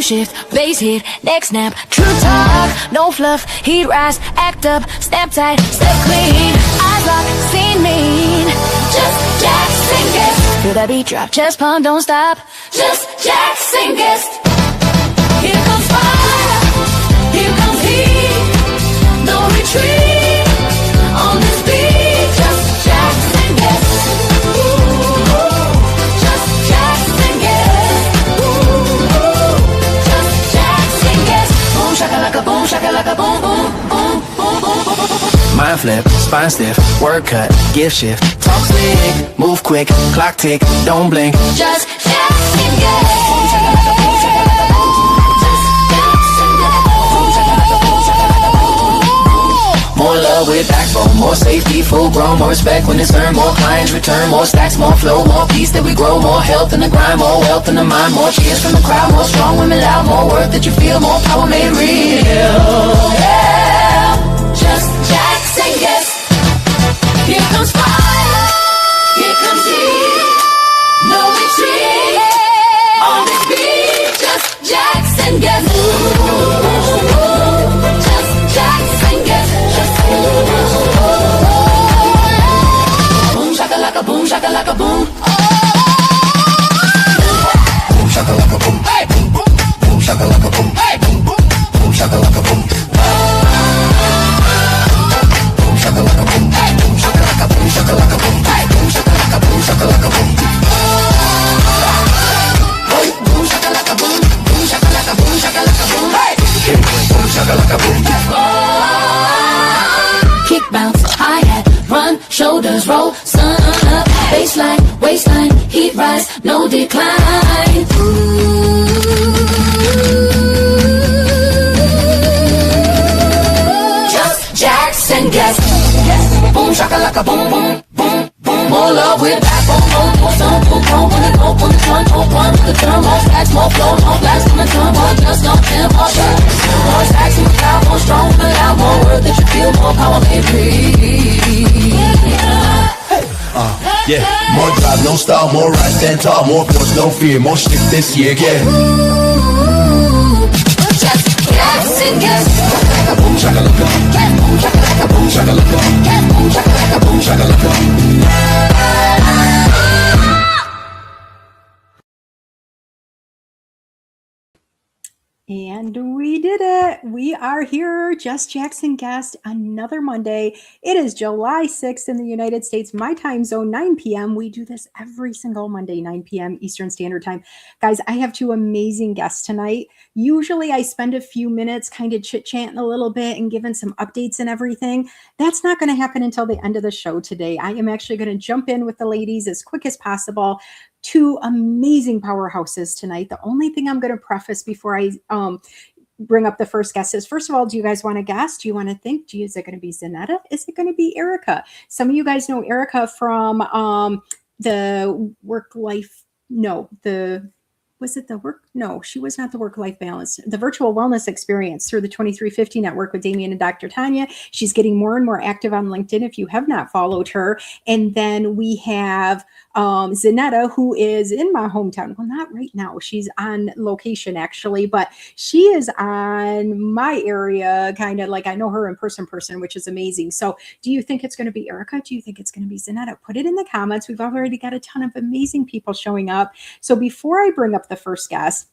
shift, bass hit, neck snap, true talk, no fluff, heat rise, act up, snap tight, step clean, eyes lock, scene mean, just Jackson Guest. Feel that beat drop, chest pump, don't stop, just Jackson Guest. Here comes fire, here comes heat, no retreat, on this beat, just Jackson Guest. Shakalaka boom, shakalaka boom, boom, boom, boom, boom, boom, boom. Mind flip, spine stiff, word cut, gift shift, talk slick, move quick, clock tick, don't blink. Just Jackson Guest. Boom, shakalaka boom, shakalaka boom. Just Jackson Guest. Boom, shakalaka boom, shakalaka boom. More love with backbone, more safety, full grown, more respect when it's earned, more clients return, more stacks, more flow, more peace that we grow, more health in the grind, more wealth in the mind, more cheers from the crowd, more strong women loud, more worth that you feel, more power made real. Yeah, just Jackson Guest. Here comes fire, here comes heat, no retreat, on this beat, just Jackson Guest. Just Jackson Guest. Boom shakalaka boom shakalaka boom. Boom shakalaka boom. Hey boom boom. Boom shakalaka boom. Hey boom boom. Boom shakalaka boom. Boom shakalaka boom. Hey boom shakalaka boom shakalaka boom. Hey boom shakalaka boom shakalaka boom. Boom shakalaka boom. Boom shakalaka boom shakalaka boom. Hey boom shakalaka boom. Kick bounce, hi-hat, run, shoulders roll, sun up, baseline, waistline, heat rise, no decline. Just Jackson Guest. Boom shakalaka boom boom boom boom. More love with backbone, more sun, boom boom. When it go, when the sun, more run, with the turn, more stacks, more flow, more blast in the turn, more just don't feel more shit. More stacks in the crowd, more strong, but loud, more worth that you feel, more power made free. Yeah, more drive, no style, more rise, stand tall, more force, no fear, more shit this year, yeah. Just Jackson Guest. Boom shakalaka, boom shakalaka, boom shakalaka, boom shakalaka, boom shakalaka. And we did it. We are here, Just Jackson Guest, another Monday. It is July 6th in the United States, my time zone, 9 p.m. We do this every single Monday, 9 p.m. Eastern Standard Time. Guys, I have two amazing guests tonight. Usually I spend a few minutes kind of chit-chatting a little bit and giving some updates and everything. That's not going to happen until the end of the show today. I am actually going to jump in with the ladies as quick as possible. Two amazing powerhouses tonight. The only thing I'm going to preface before I bring up the first guest is, first of all, do you guys want to guess? Do you want to think? Is it going to be Zaneta? Is it going to be Erica? Some of you guys know Erica from the work-life, no, the... Was it the work? No, she was not the work-life balance. The virtual wellness experience through the 2350 network with Damien and Dr. Tanya. She's getting more and more active on LinkedIn if you have not followed her. And then we have Zaneta, who is in my hometown. Well, not right now. She's on location actually, but she is on my area, kind of like I know her in person, which is amazing. So do you think it's going to be Erica? Do you think it's going to be Zaneta? Put it in the comments. We've already got a ton of amazing people showing up. So before I bring up the first guest,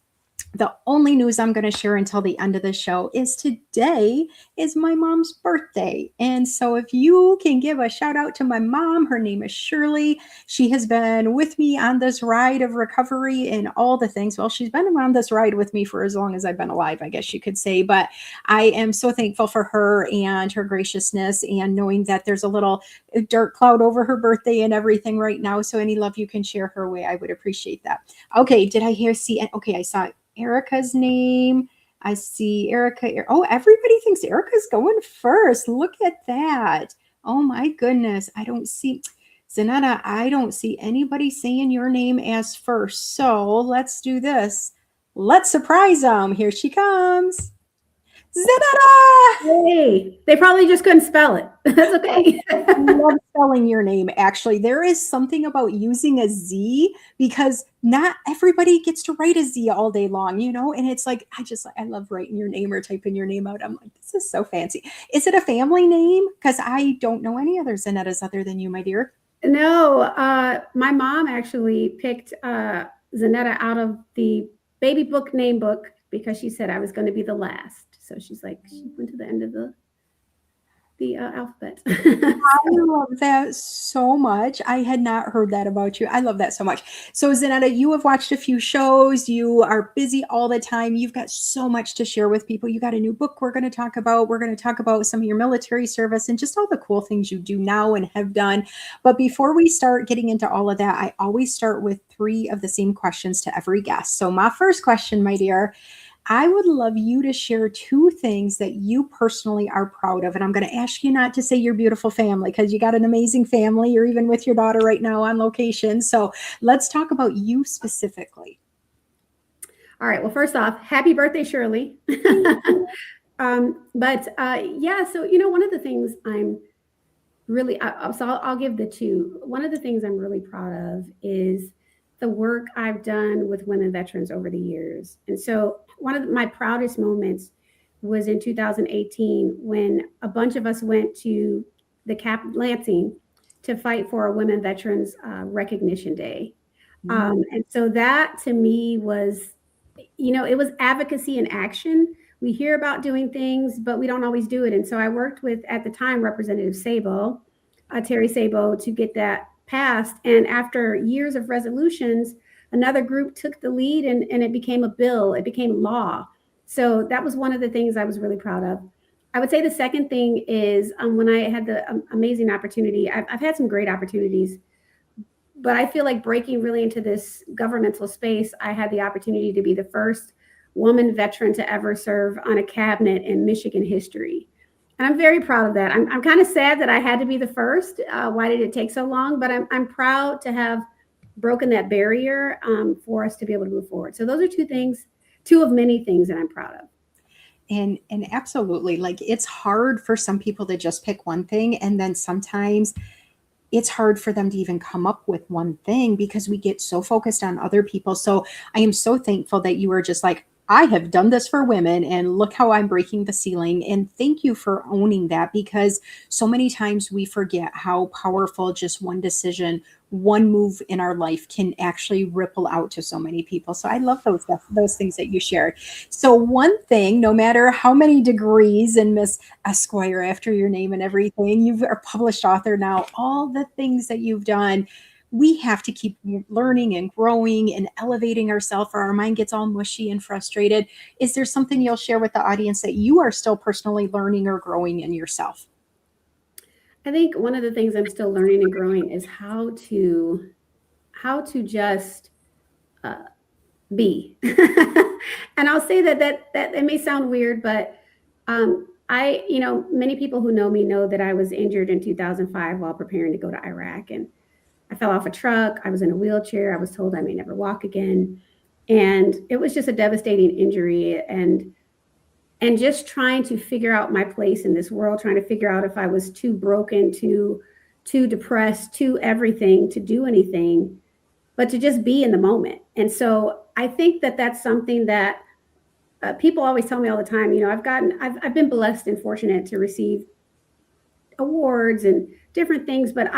the only news I'm going to share until the end of the show is today is my mom's birthday. And so if you can give a shout out to my mom, her name is Shirley. She has been with me on this ride of recovery and all the things. Well, she's been on this ride with me for as long as I've been alive, I guess you could say. But I am so thankful for her and her graciousness and knowing that there's a little dark cloud over her birthday and everything right now. So any love you can share her way, I would appreciate that. Okay, did I see? Okay, I saw Erica's name. I see Erica. Oh, everybody thinks Erica's going first. Look at that. Oh my goodness. I don't see, Zaneta, I don't see anybody saying your name as first. So let's do this. Let's surprise them. Here she comes. Zanetta! Hey, they probably just couldn't spell it. That's okay. I love spelling your name, actually. There is something about using a Z because not everybody gets to write a Z all day long, you know? And it's like, I love writing your name or typing your name out. I'm like, this is so fancy. Is it a family name? Because I don't know any other Zanettas other than you, my dear. No, my mom actually picked Zanetta out of the baby book name book because she said I was going to be the last. So she's like, she went to the end of the alphabet. I love that so much. I had not heard that about you. I love that so much. So, Zanetta, you have watched a few shows. You are busy all the time. You've got so much to share with people. You got a new book we're going to talk about. We're going to talk about some of your military service and just all the cool things you do now and have done. But before we start getting into all of that, I always start with 3 of the same questions to every guest. So, my first question, my dear, I would love you to share 2 things that you personally are proud of. And I'm going to ask you not to say your beautiful family because you got an amazing family. You're even with your daughter right now on location. So let's talk about you specifically. All right. Well, first off, happy birthday, Shirley. Yeah, so, one of the things I'm really, I'll give the 2. One of the things I'm really proud of is the work I've done with women veterans over the years. And so one of my proudest moments was in 2018 when a bunch of us went to the Lansing to fight for a Women Veterans Recognition Day. And so that to me was, it was advocacy in action. We hear about doing things, but we don't always do it. And so I worked with, at the time, Representative Sabo, Terry Sabo, to get that passed. And after years of resolutions, another group took the lead and it became a bill. It became law. So that was one of the things I was really proud of. I would say the second thing is when I had the amazing opportunity, I've had some great opportunities, but I feel like breaking really into this governmental space, I had the opportunity to be the first woman veteran to ever serve on a cabinet in Michigan history. And I'm very proud of that. I'm kind of sad that I had to be the first. Why did it take so long? But I'm proud to have broken that barrier for us to be able to move forward. So those are 2 things, 2 of many things that I'm proud of. And absolutely, like it's hard for some people to just pick one thing. And then sometimes it's hard for them to even come up with one thing because we get so focused on other people. So I am so thankful that you were just like, I have done this for women and look how I'm breaking the ceiling. And thank you for owning that because so many times we forget how powerful just one decision, one move in our life can actually ripple out to so many people. So I love those things that you shared. So one thing, no matter how many degrees and Miss Esquire after your name and everything, you've a published author now, all the things that you've done, we have to keep learning and growing and elevating ourselves or our mind gets all mushy and frustrated. Is there something you'll share with the audience that you are still personally learning or growing in yourself? I think one of the things I'm still learning and growing is how to just be. And I'll say that it may sound weird, but many people who know me know that I was injured in 2005 while preparing to go to Iraq, and I fell off a truck. I was in a wheelchair. I was told I may never walk again. And it was just a devastating injury. And just trying to figure out my place in this world, trying to figure out if I was too broken, too depressed, too everything to do anything, but to just be in the moment. And so I think that that's something that people always tell me all the time. I've been blessed and fortunate to receive awards and different things, but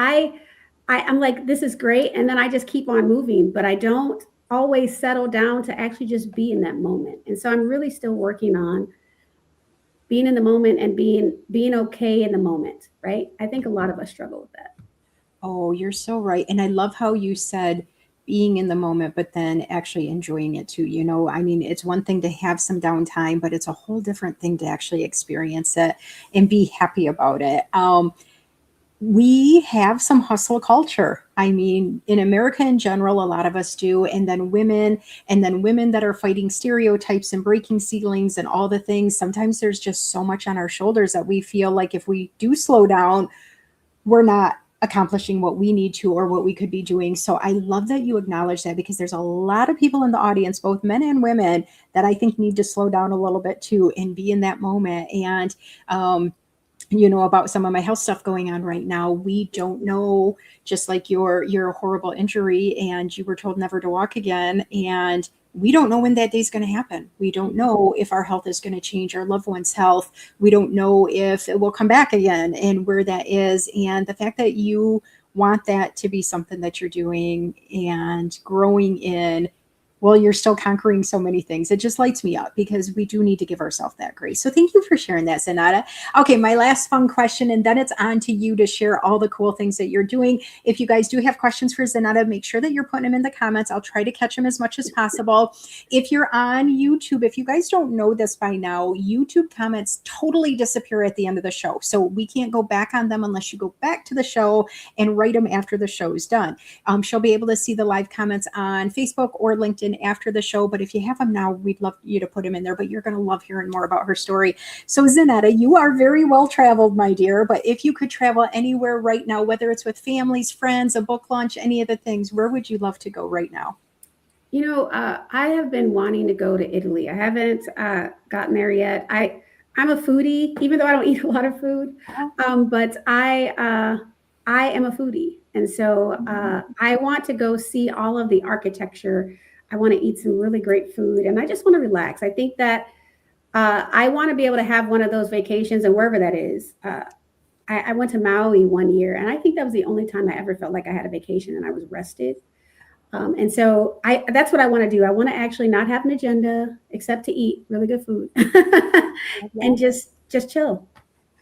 I'm like, this is great. And then I just keep on moving, but I don't always settle down to actually just be in that moment. And so I'm really still working on being in the moment and being okay in the moment, right? I think a lot of us struggle with that. Oh, you're so right. And I love how you said being in the moment, but then actually enjoying it too. I mean, it's one thing to have some downtime, but it's a whole different thing to actually experience it and be happy about it. We have some hustle culture. I mean, in America in general, a lot of us do. And then women that are fighting stereotypes and breaking ceilings and all the things. Sometimes there's just so much on our shoulders that we feel like if we do slow down, we're not accomplishing what we need to or what we could be doing. So I love that you acknowledge that, because there's a lot of people in the audience, both men and women, that I think need to slow down a little bit too and be in that moment. And about some of my health stuff going on right now, we don't know, just like your horrible injury and you were told never to walk again, and we don't know when that day's going to happen. We don't know if our health is going to change, our loved one's health. We don't know if it will come back again and where that is. And the fact that you want that to be something that you're doing and growing in, well, you're still conquering so many things. It just lights me up, because we do need to give ourselves that grace. So thank you for sharing that, Zaneta. Okay, my last fun question, and then it's on to you to share all the cool things that you're doing. If you guys do have questions for Zaneta, make sure that you're putting them in the comments. I'll try to catch them as much as possible. If you're on YouTube, if you guys don't know this by now, YouTube comments totally disappear at the end of the show. So we can't go back on them unless you go back to the show and write them after the show is done. She'll be able to see the live comments on Facebook or LinkedIn after the show, but if you have them now, we'd love you to put them in there. But you're going to love hearing more about her story. So Zaneta, you are very well traveled, my dear, but if you could travel anywhere right now, whether it's with families, friends, a book launch, any of the things, where would you love to go right now? I have been wanting to go to Italy. I haven't gotten there yet. I'm a foodie, even though I don't eat a lot of food, but I am a foodie. And so I want to go see all of the architecture. I want to eat some really great food, and I just want to relax. I think that I want to be able to have one of those vacations, and wherever that is. I went to Maui one year, and I think that was the only time I ever felt like I had a vacation and I was rested. And so that's what I want to do. I want to actually not have an agenda except to eat really good food and just chill.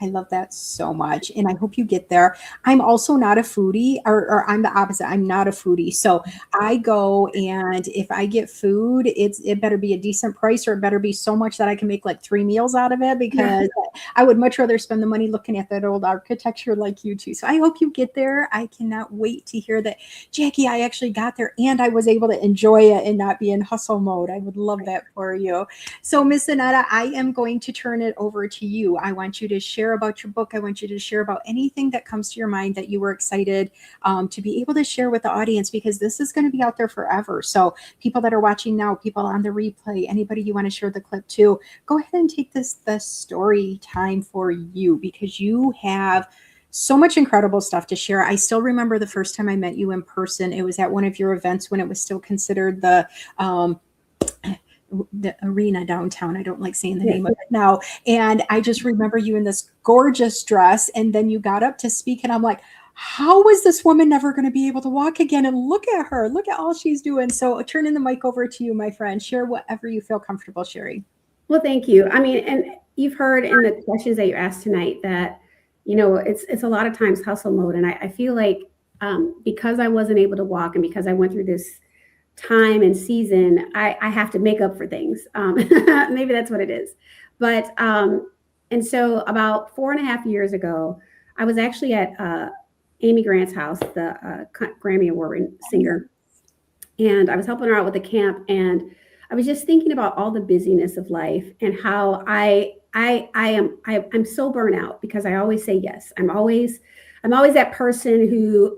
I love that so much. And I hope you get there. I'm also not a foodie, or I'm the opposite. I'm not a foodie. So I go, and if I get food, it better be a decent price, or it better be so much that I can make like 3 meals out of it, because I would much rather spend the money looking at that old architecture like you two. So I hope you get there. I cannot wait to hear that, Jackie, I actually got there and I was able to enjoy it and not be in hustle mode. I would love that for you. So Miss Zaneta, I am going to turn it over to you. I want you to share about your book. I want you to share about anything that comes to your mind that you were excited to be able to share with the audience, because this is going to be out there forever. So people that are watching now, people on the replay, anybody you want to share the clip to, go ahead and take this story time for you, because you have so much incredible stuff to share. I still remember the first time I met you in person. It was at one of your events when it was still considered the arena downtown. I don't like saying the name of it now. And I just remember you in this gorgeous dress, and then you got up to speak, and I'm like, how is this woman never going to be able to walk again? And look at her, look at all she's doing. So turning the mic over to you, my friend. Share whatever you feel comfortable sharing. Well, thank you. I mean, and you've heard in the questions that you asked tonight that, it's a lot of times hustle mode. And I feel like because I wasn't able to walk, and because I went through this time and season, I have to make up for things. Maybe that's what it is. But and so about 4.5 years ago, I was actually at Amy Grant's house, the Grammy Award singer, and I was helping her out with the camp, and I was just thinking about all the busyness of life and how I'm so burnt out, because I always say yes. I'm always that person who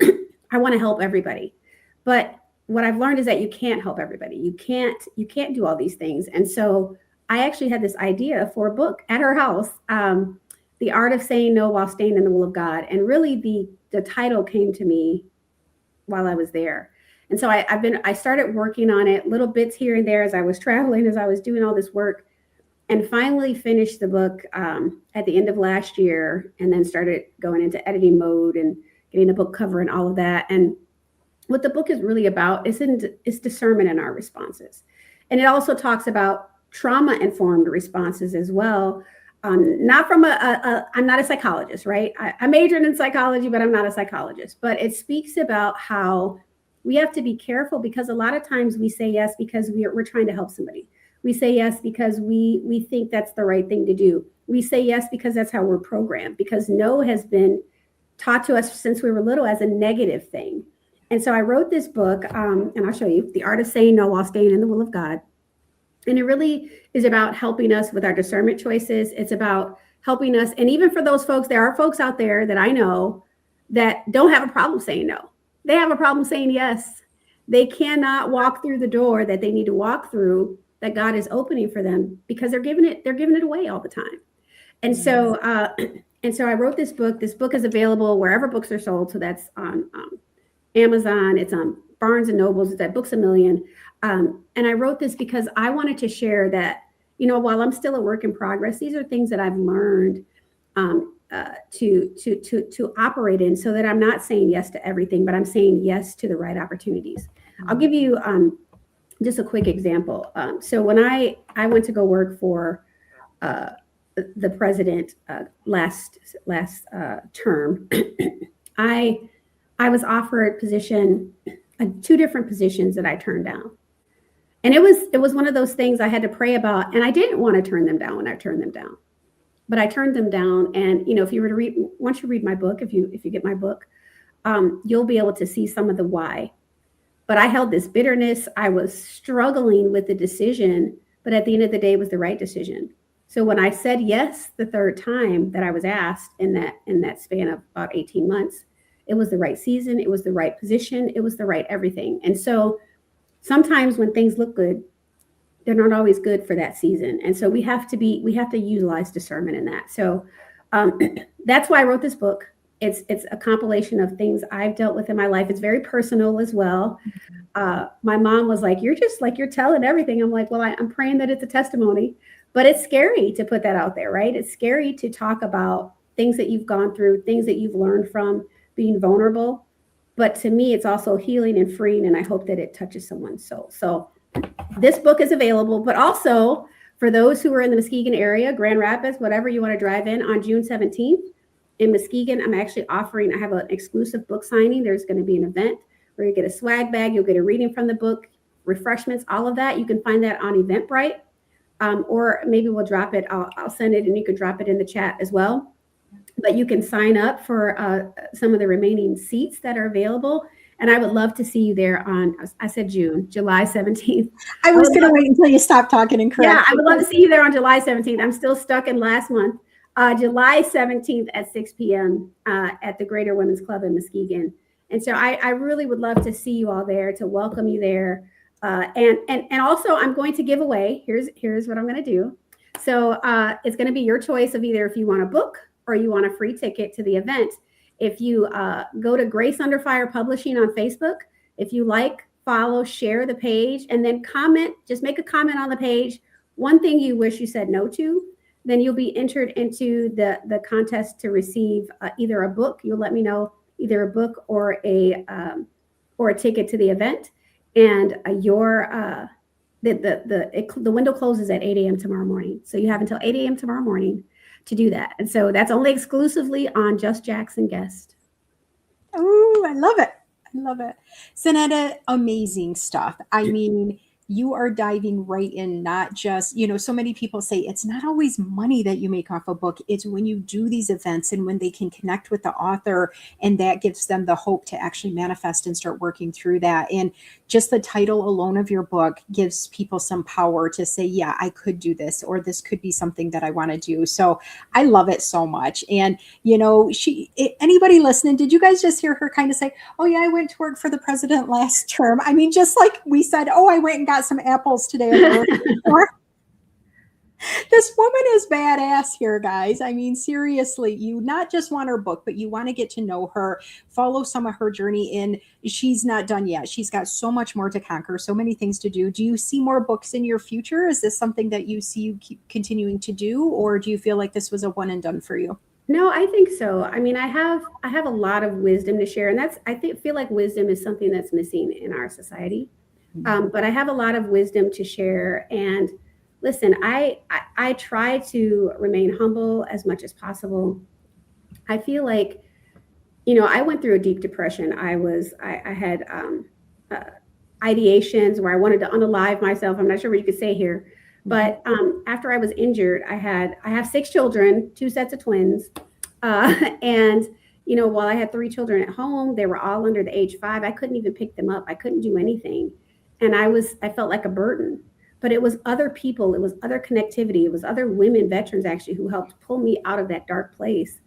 I want to help everybody, but what I've learned is that you can't help everybody. You can't do all these things. And so I actually had this idea for a book at her house, The Art of Saying No While Staying in the Will of God. And really the title came to me while I was there. And so I started working on it, little bits here and there as I was traveling, as I was doing all this work, and finally finished the book at the end of last year, and then started going into editing mode and getting the book cover and all of that. And what the book is really about is discernment in our responses. And it also talks about trauma-informed responses as well. Not from I'm not a psychologist, right? I majored in psychology, but I'm not a psychologist. But it speaks about how we have to be careful, because a lot of times we say yes because we're trying to help somebody. We say yes because we think that's the right thing to do. We say yes because that's how we're programmed, because no has been taught to us since we were little as a negative thing. And so I wrote this book, and I'll show you, The Art of Saying No While Staying in the Will of God. And it really is about helping us with our discernment choices. It's about helping us. And even for those folks, there are folks out there that I know that don't have a problem saying no. They have a problem saying yes. They cannot walk through the door that they need to walk through, that God is opening for them, because they're giving it away all the time. And so I wrote this book. This book is available wherever books are sold. So that's on Amazon. It's on Barnes and Nobles. It's at Books A Million. And I wrote this because I wanted to share that, while I'm still a work in progress, these are things that I've learned to operate in, so that I'm not saying yes to everything, but I'm saying yes to the right opportunities. I'll give you just a quick example. So when I went to go work for the president last term, I was offered two different positions that I turned down. And it was one of those things I had to pray about, and I didn't want to turn them down when I turned them down. But I turned them down. And, if you were to once you read my book, if you get my book, you'll be able to see some of the why. But I held this bitterness. I was struggling with the decision, but at the end of the day, it was the right decision. So when I said yes the third time that I was asked in that span of about 18 months, it was the right season. It was the right position. It was the right everything. And so sometimes when things look good, they're not always good for that season. And so we have to utilize discernment in that. So that's why I wrote this book. It's a compilation of things I've dealt with in my life. It's very personal as well. My mom was like, you're telling everything. I'm like, well, I'm praying that it's a testimony, but it's scary to put that out there, right? It's scary to talk about things that you've gone through, things that you've learned from being vulnerable. But to me, it's also healing and freeing. And I hope that it touches someone's soul. So this book is available, but also for those who are in the Muskegon area, Grand Rapids, whatever you want to drive in, on June 17th in Muskegon, I'm actually offering, I have an exclusive book signing. There's going to be an event where you get a swag bag, you'll get a reading from the book, refreshments, all of that. You can find that on Eventbrite, or maybe we'll drop it. I'll send it and you can drop it in the chat as well. But you can sign up for some of the remaining seats that are available. And I would love to see you there on, I said July 17th. I was going to wait until you stopped talking and correct. Yeah, I would love to see you there on July 17th. I'm still stuck in last month. July 17th at 6 p.m. At the Greater Women's Club in Muskegon. And so I really would love to see you all there, to welcome you there. And also I'm going to give away, here's what I'm going to do. So it's going to be your choice of either if you want a book or you want a free ticket to the event. If you go to Grace Under Fire Publishing on Facebook, if you like, follow, share the page, and then comment, just make a comment on the page, one thing you wish you said no to, then you'll be entered into the contest to receive either a book. You'll let me know either a book or a ticket to the event. And the window closes at 8 a.m. tomorrow morning. So you have until 8 a.m. tomorrow morning to do that. And so that's only exclusively on Just Jackson Guest. Oh, I love it. I love it. Zaneta, amazing stuff. I mean, you are diving right in, not just, so many people say it's not always money that you make off a book. It's when you do these events and when they can connect with the author, and that gives them the hope to actually manifest and start working through that. And just the title alone of your book gives people some power to say, yeah, I could do this, or this could be something that I want to do. So I love it so much. And, anybody listening, did you guys just hear her kind of say, oh yeah, I went to work for the president last term? I mean, just like we said, oh, I went and got some apples today. This woman is badass here, guys. I mean, seriously, you not just want her book, but you want to get to know her, follow some of her journey in. She's not done yet. She's got so much more to conquer, so many things to do. Do you see more books in your future? Is this something that you see you keep continuing to do, or do you feel like this was a one and done for you? No, I think so. I mean, I have a lot of wisdom to share, and feel like wisdom is something that's missing in our society. But I have a lot of wisdom to share. And listen, I try to remain humble as much as possible. I feel like, I went through a deep depression. I had ideations where I wanted to unalive myself. I'm not sure what you could say here, but after I was injured, I have 6 children, 2 sets of twins, and while I had 3 children at home, they were all under the age 5. I couldn't even pick them up. I couldn't do anything. And I felt like a burden, but it was other people, it was other connectivity, it was other women veterans actually who helped pull me out of that dark place.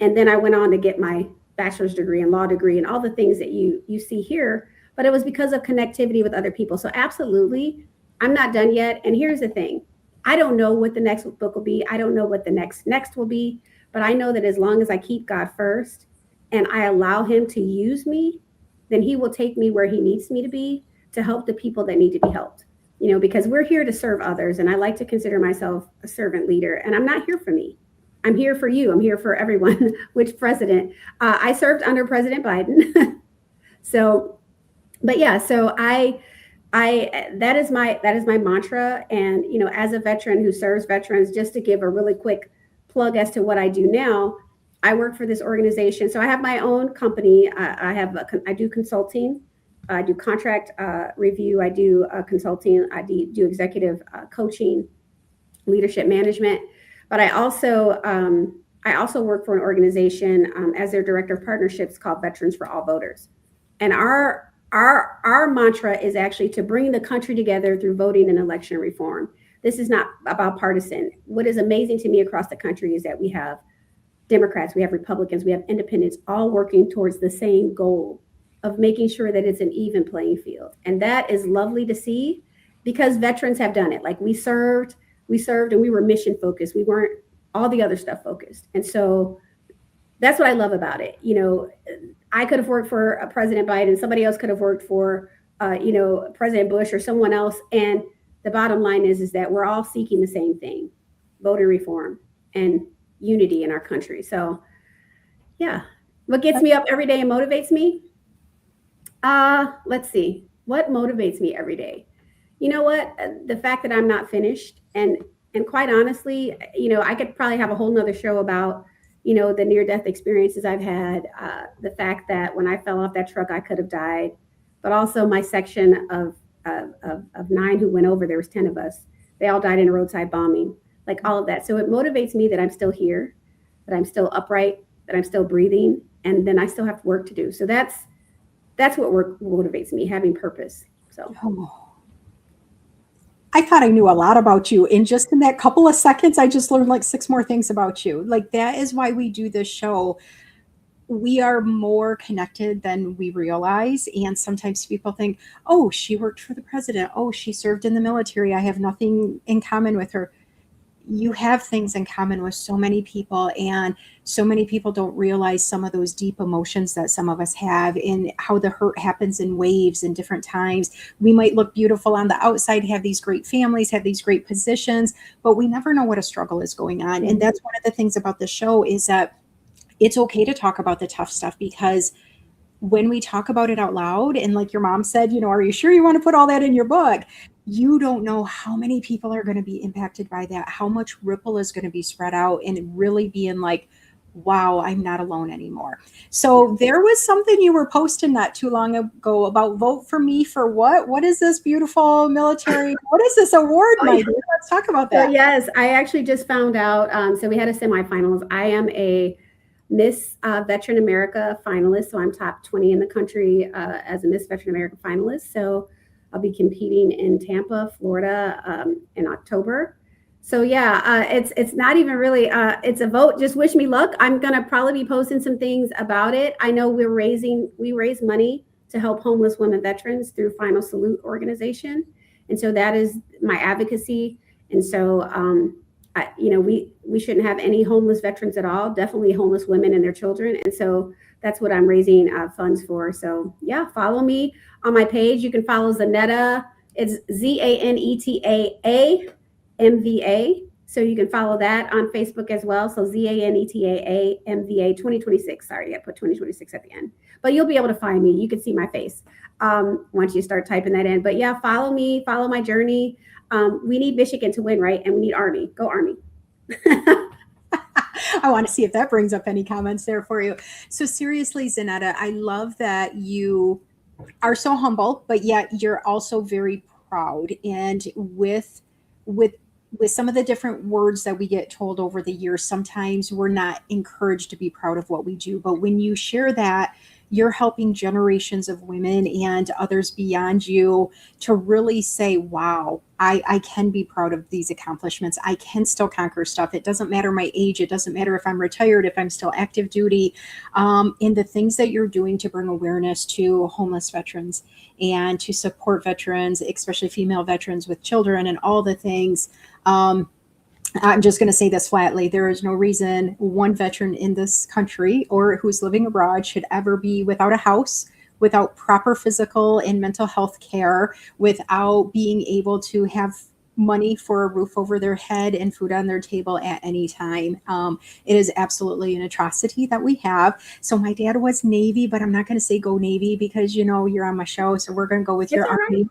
And then I went on to get my bachelor's degree and law degree and all the things that you see here, but it was because of connectivity with other people. So absolutely, I'm not done yet. And here's the thing. I don't know what the next book will be. I don't know what the next will be, but I know that as long as I keep God first and I allow him to use me, then he will take me where he needs me to be to help the people that need to be helped. Because we're here to serve others. And I like to consider myself a servant leader. And I'm not here for me. I'm here for you. I'm here for everyone. Which president? I served under President Biden. So, but yeah, so I that is my mantra. And as a veteran who serves veterans, just to give a really quick plug as to what I do now, I work for this organization. So I have my own company. I do consulting. I do contract review. I do consulting. I do executive coaching, leadership management. But I also work for an organization as their director of partnerships called Veterans for All Voters. And our mantra is actually to bring the country together through voting and election reform. This is not about partisan. What is amazing to me across the country is that we have Democrats, we have Republicans, we have independents, all working towards the same goal of making sure that it's an even playing field. And that is lovely to see because veterans have done it. Like we served and we were mission focused. We weren't all the other stuff focused. And so that's what I love about it. I could have worked for President Biden. Somebody else could have worked for, President Bush or someone else. And the bottom line is that we're all seeking the same thing, voter reform and unity in our country. So yeah, what gets me up every day and motivates me? Let's see, what motivates me every day? You know what? The fact that I'm not finished and quite honestly, I could probably have a whole nother show about, the near-death experiences I've had, the fact that when I fell off that truck, I could have died, but also my section of 9 who went over, there was 10 of us. They all died in a roadside bombing, like all of that. So it motivates me that I'm still here, that I'm still upright, that I'm still breathing, and then I still have work to do. So that's what work motivates me, having purpose. So. I thought I knew a lot about you. And just in that couple of seconds, I just learned like 6 more things about you. Like that is why we do this show. We are more connected than we realize. And sometimes people think, oh, she worked for the president. Oh, she served in the military. I have nothing in common with her. You have things in common with so many people, and so many people don't realize some of those deep emotions that some of us have and how the hurt happens in waves in different times. We might look beautiful on the outside, have these great families, have these great positions, but we never know what a struggle is going on. And that's one of the things about the show is that it's okay to talk about the tough stuff, because when we talk about it out loud, and like your mom said, are you sure you want to put all that in your book? You don't know how many people are going to be impacted by that, how much ripple is going to be spread out, and really being like, wow, I'm not alone anymore. So there was something you were posting not too long ago about vote for me for what? What is this beautiful military? What is this award, my dear? Let's talk about that. So yes, I actually just found out. So we had a semifinals. I am a Miss Veteran America finalist. So I'm top 20 in the country as a Miss Veteran America finalist. So I'll be competing in Tampa, Florida in October. So yeah, it's not even really, it's a vote. Just wish me luck. I'm going to probably be posting some things about it. I know we raise money to help homeless women veterans through Final Salute organization. And so that is my advocacy. And so, we shouldn't have any homeless veterans at all, definitely homeless women and their children. And so that's what I'm raising funds for. So yeah, follow me on my page. You can follow Zaneta. It's ZANETA MVA. So you can follow that on Facebook as well. So ZANETA MVA 2026. Sorry, I put 2026 at the end. But you'll be able to find me. You can see my face once you start typing that in. But yeah, follow me, follow my journey. We need Michigan to win, right? And we need Army. Go Army. I want to see if that brings up any comments there for you. So seriously, Zaneta, I love that you are so humble, but yet you're also very proud. And with some of the different words that we get told over the years, sometimes we're not encouraged to be proud of what we do. But when you share that, you're helping generations of women and others beyond you to really say, wow, I can be proud of these accomplishments. I can still conquer stuff. It doesn't matter my age. It doesn't matter if I'm retired, if I'm still active duty. And the things that you're doing to bring awareness to homeless veterans and to support veterans, especially female veterans with children and all the things. I'm just going to say this flatly. There is no reason one veteran in this country or who's living abroad should ever be without a house, without proper physical and mental health care, without being able to have money for a roof over their head and food on their table at any time. It is absolutely an atrocity that we have. So my dad was Navy, but I'm not going to say go Navy because, you're on my show. So we're going to go with your Army.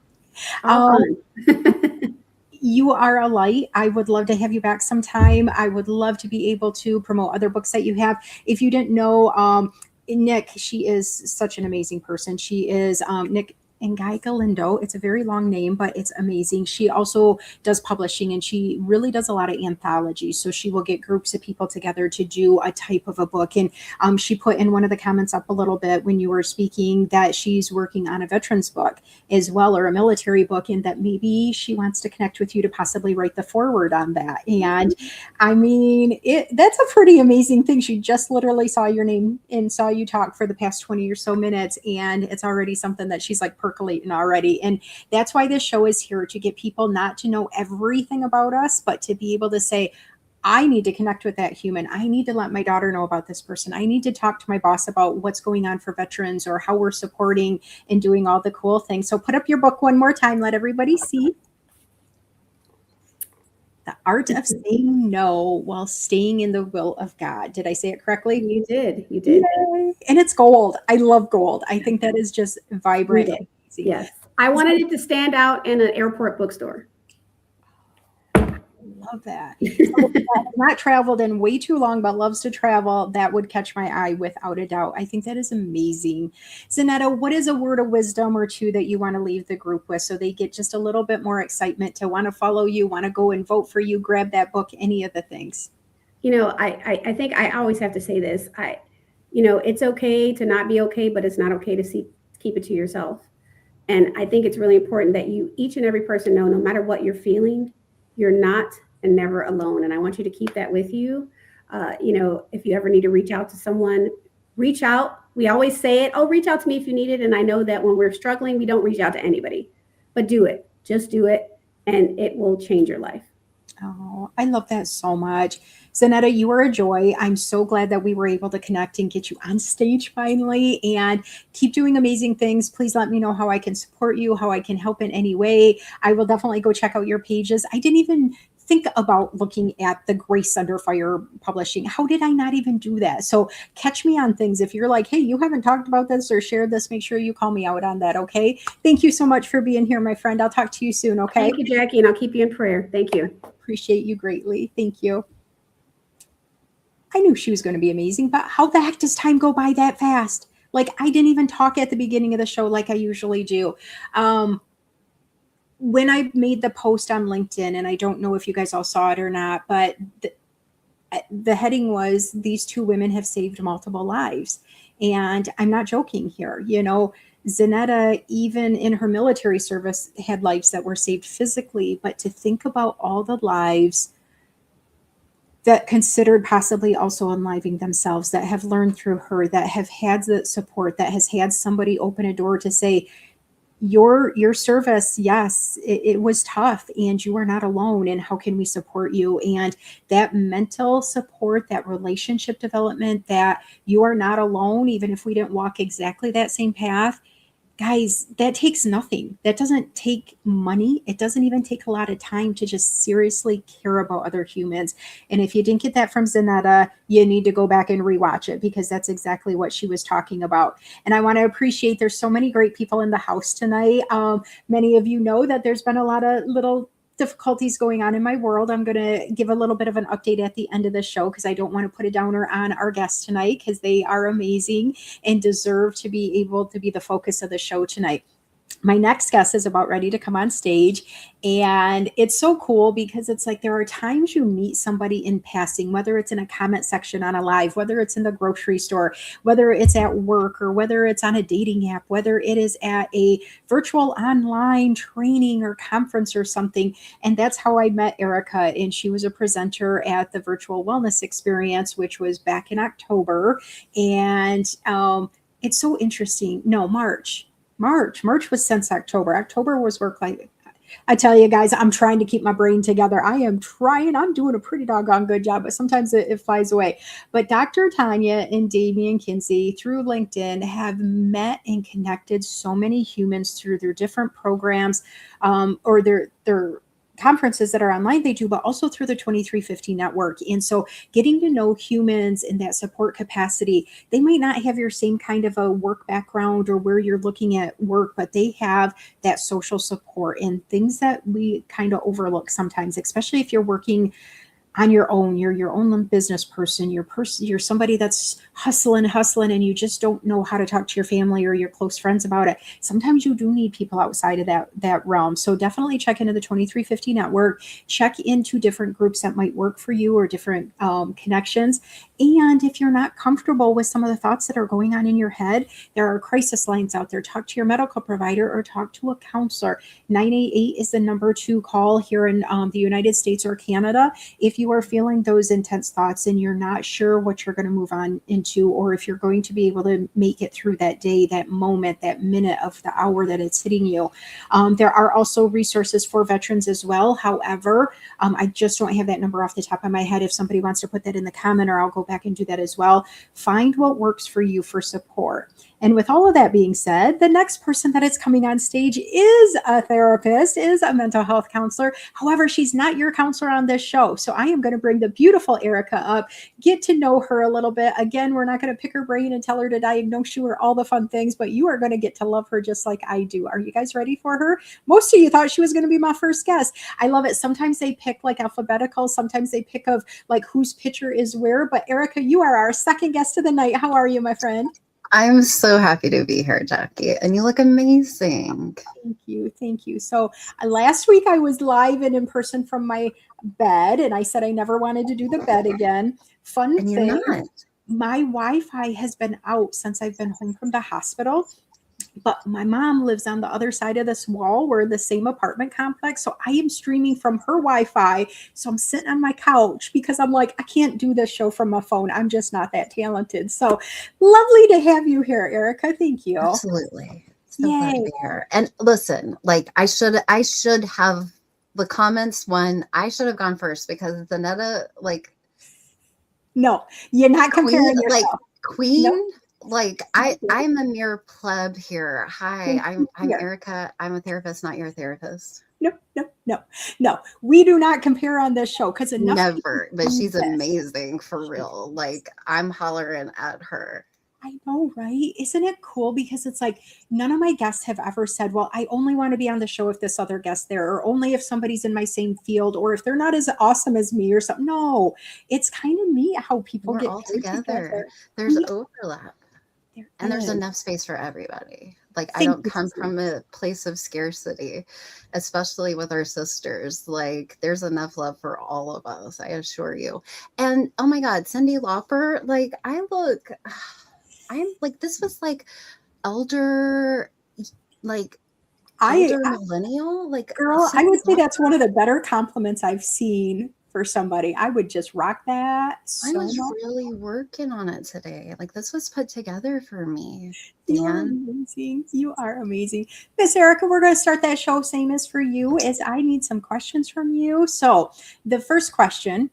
You are a light. I would love to have you back sometime. I would love to be able to promote other books that you have. If you didn't know, Nick, she is such an amazing person. She is Nick and Guy Galindo. It's a very long name, but it's amazing. She also does publishing and she really does a lot of anthologies. So she will get groups of people together to do a type of a book. And she put in one of the comments up a little bit when you were speaking that she's working on a veterans book as well, or a military book, and that maybe she wants to connect with you to possibly write the foreword on that. And I mean, that's a pretty amazing thing. She just literally saw your name and saw you talk for the past 20 or so minutes. And it's already something that she's like percolating already. And that's why this show is here, to get people not to know everything about us, but to be able to say, I need to connect with that human. I need to let my daughter know about this person. I need to talk to my boss about what's going on for veterans or how we're supporting and doing all the cool things. So put up your book one more time. Let everybody see. The Art of Saying No While Staying in the Will of God. Did I say it correctly? You did. You did. Yay. And it's gold. I love gold. I think that is just vibrant. Yes. I wanted it to stand out in an airport bookstore. Love that. So, not traveled in way too long, but loves to travel. That would catch my eye without a doubt. I think that is amazing. Zaneta, what is a word of wisdom or two that you want to leave the group with so they get just a little bit more excitement to want to follow you, want to go and vote for you, grab that book, any of the things? I think I always have to say this. It's okay to not be okay, but it's not okay to keep it to yourself. And I think it's really important that each and every person know, no matter what you're feeling, you're not and never alone. And I want you to keep that with you. If you ever need to reach out to someone, reach out. We always say it, reach out to me if you need it. And I know that when we're struggling, we don't reach out to anybody, but do it. Just do it. And it will change your life. Oh, I love that so much. Zaneta, you are a joy. I'm so glad that we were able to connect and get you on stage finally, and keep doing amazing things. Please let me know how I can support you, how I can help in any way. I will definitely go check out your pages. I didn't even think about looking at the Grace Under Fire publishing. How did I not even do that? So catch me on things. If you're like, hey, you haven't talked about this or shared this, make sure you call me out on that. Okay. Thank you so much for being here, my friend. I'll talk to you soon. Okay. Thank you, Jackie. And I'll keep you in prayer. Thank you. Appreciate you greatly. Thank you. I knew she was going to be amazing, but how the heck does time go by that fast? Like, I didn't even talk at the beginning of the show like I usually do. When I made the post on LinkedIn, and I don't know if you guys all saw it or not, but the heading was, these two women have saved multiple lives. And I'm not joking here. Zaneta, even in her military service, had lives that were saved physically, but to think about all the lives that considered possibly also unliving themselves, that have learned through her, that have had the support, that has had somebody open a door to say, your service, yes, it was tough and you are not alone, and how can we support you? And that mental support, that relationship development, that you are not alone, even if we didn't walk exactly that same path. Guys, that takes nothing. That doesn't take money. It doesn't even take a lot of time to just seriously care about other humans. And if you didn't get that from Zaneta, you need to go back and rewatch it, because that's exactly what she was talking about. And I want to appreciate, there's so many great people in the house tonight. Many of you know that there's been a lot of little difficulties going on in my world. I'm going to give a little bit of an update at the end of the show, because I don't want to put a downer on our guests tonight, because they are amazing and deserve to be able to be the focus of the show tonight. My next guest is about ready to come on stage. And it's so cool because it's like there are times you meet somebody in passing, whether it's in a comment section on a live, whether it's in the grocery store, whether it's at work, or whether it's on a dating app, whether it is at a virtual online training or conference or something. And that's how I met Erica. And she was a presenter at the Virtual Wellness Experience, which was back in October. And it's so interesting. No, March was since October. October was work like I tell you guys, I'm trying to keep my brain together. I am trying. I'm doing a pretty doggone good job, but sometimes it flies away. But Dr. Tanya and Damian Kinsey through LinkedIn have met and connected so many humans through their different programs, or their conferences that are online they do, but also through the 2350 network. And so getting to know humans in that support capacity, they might not have your same kind of a work background or where you're looking at work, but they have that social support and things that we kind of overlook sometimes, especially if you're working on your own. You're your own business person. You're somebody that's hustling, and you just don't know how to talk to your family or your close friends about it. Sometimes you do need people outside of that realm. So definitely check into the 2350 network. Check into different groups that might work for you or different connections. And if you're not comfortable with some of the thoughts that are going on in your head, there are crisis lines out there. Talk to your medical provider or talk to a counselor. 988 is the number to call here in the United States or Canada if you are feeling those intense thoughts and you're not sure what you're going to move on into, or if you're going to be able to make it through that day, that moment, that minute of the hour that it's hitting you. There are also resources for veterans as well. However, I just don't have that number off the top of my head. If somebody wants to put that in the comment, or I'll go back and do that as well. Find what works for you for support. And with all of that being said, the next person that is coming on stage is a therapist, is a mental health counselor. However, she's not your counselor on this show. So I am going to bring the beautiful Erica up, get to know her a little bit. Again, we're not going to pick her brain and tell her to diagnose you or all the fun things, but you are going to get to love her just like I do. Are you guys ready for her? Most of you thought she was going to be my first guest. I love it. Sometimes they pick like alphabetical. Sometimes they pick of like whose picture is where. But Erica, you are our second guest of the night. How are you, my friend? I'm so happy to be here, Jackie, and you look amazing. Thank you. Thank you. So last week I was live and in person from my bed, and I said I never wanted to do the bed again. Fun And thing, you're not. my Wi-Fi has been out since I've been home from the hospital. But my mom lives on the other side of this wall. We're in the same apartment complex. So I am streaming from her Wi-Fi. So I'm sitting on my couch because I'm like, I can't do this show from my phone. I'm just not that talented. So lovely to have you here, Erica. Thank you. Absolutely. So glad to Yay. be here. And listen, like I should have the comments one. I should have gone first because Zaneta, like No, you're not queen, comparing like yourself. queen. No. Like I'm a mere pleb here. Hi, I'm Here. Erica. I'm a therapist, not your therapist. No. We do not compare on this show because enough. Never. But she's this. amazing for real. Like I'm hollering at her. I know, right? Isn't it cool? Because it's like none of my guests have ever said, well, I only want to be on the show if this other guest there, or only if somebody's in my same field, or if they're not as awesome as me or something. No, it's kind of neat how people We're get all paired together. There's Yeah. overlap. There And there's is. enough space for everybody. Like I Thank don't you, come Susie. from a place of scarcity, especially with our sisters. Like there's enough love for all of us, I assure you. And oh my God, Cyndi Lauper, like I'm like this was like elder, like elder millennial, like Girl, I Cyndi would say Lauper. that's one of the better compliments I've seen for somebody. I would just rock that I so was much. really working on it today. Like this was put together for me, You are Dan. amazing. You are amazing. Miss Erica, we're going to start that show same as for you, is I need some questions from you. So the first question,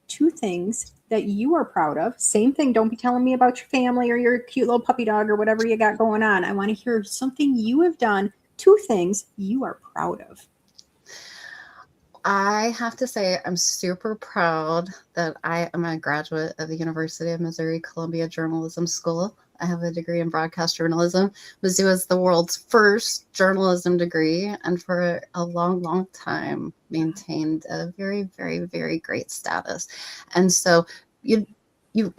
2 things that you are proud of. Same thing. Don't be telling me about your family or your cute little puppy dog or whatever you got going on. I want to hear something you have done. 2 things you are proud of. I have to say, I'm super proud that I am a graduate of the University of Missouri Columbia Journalism School. I have a degree in broadcast journalism. Mizzou is the world's first journalism degree, and for a long, long time maintained a very, very, very great status. And so it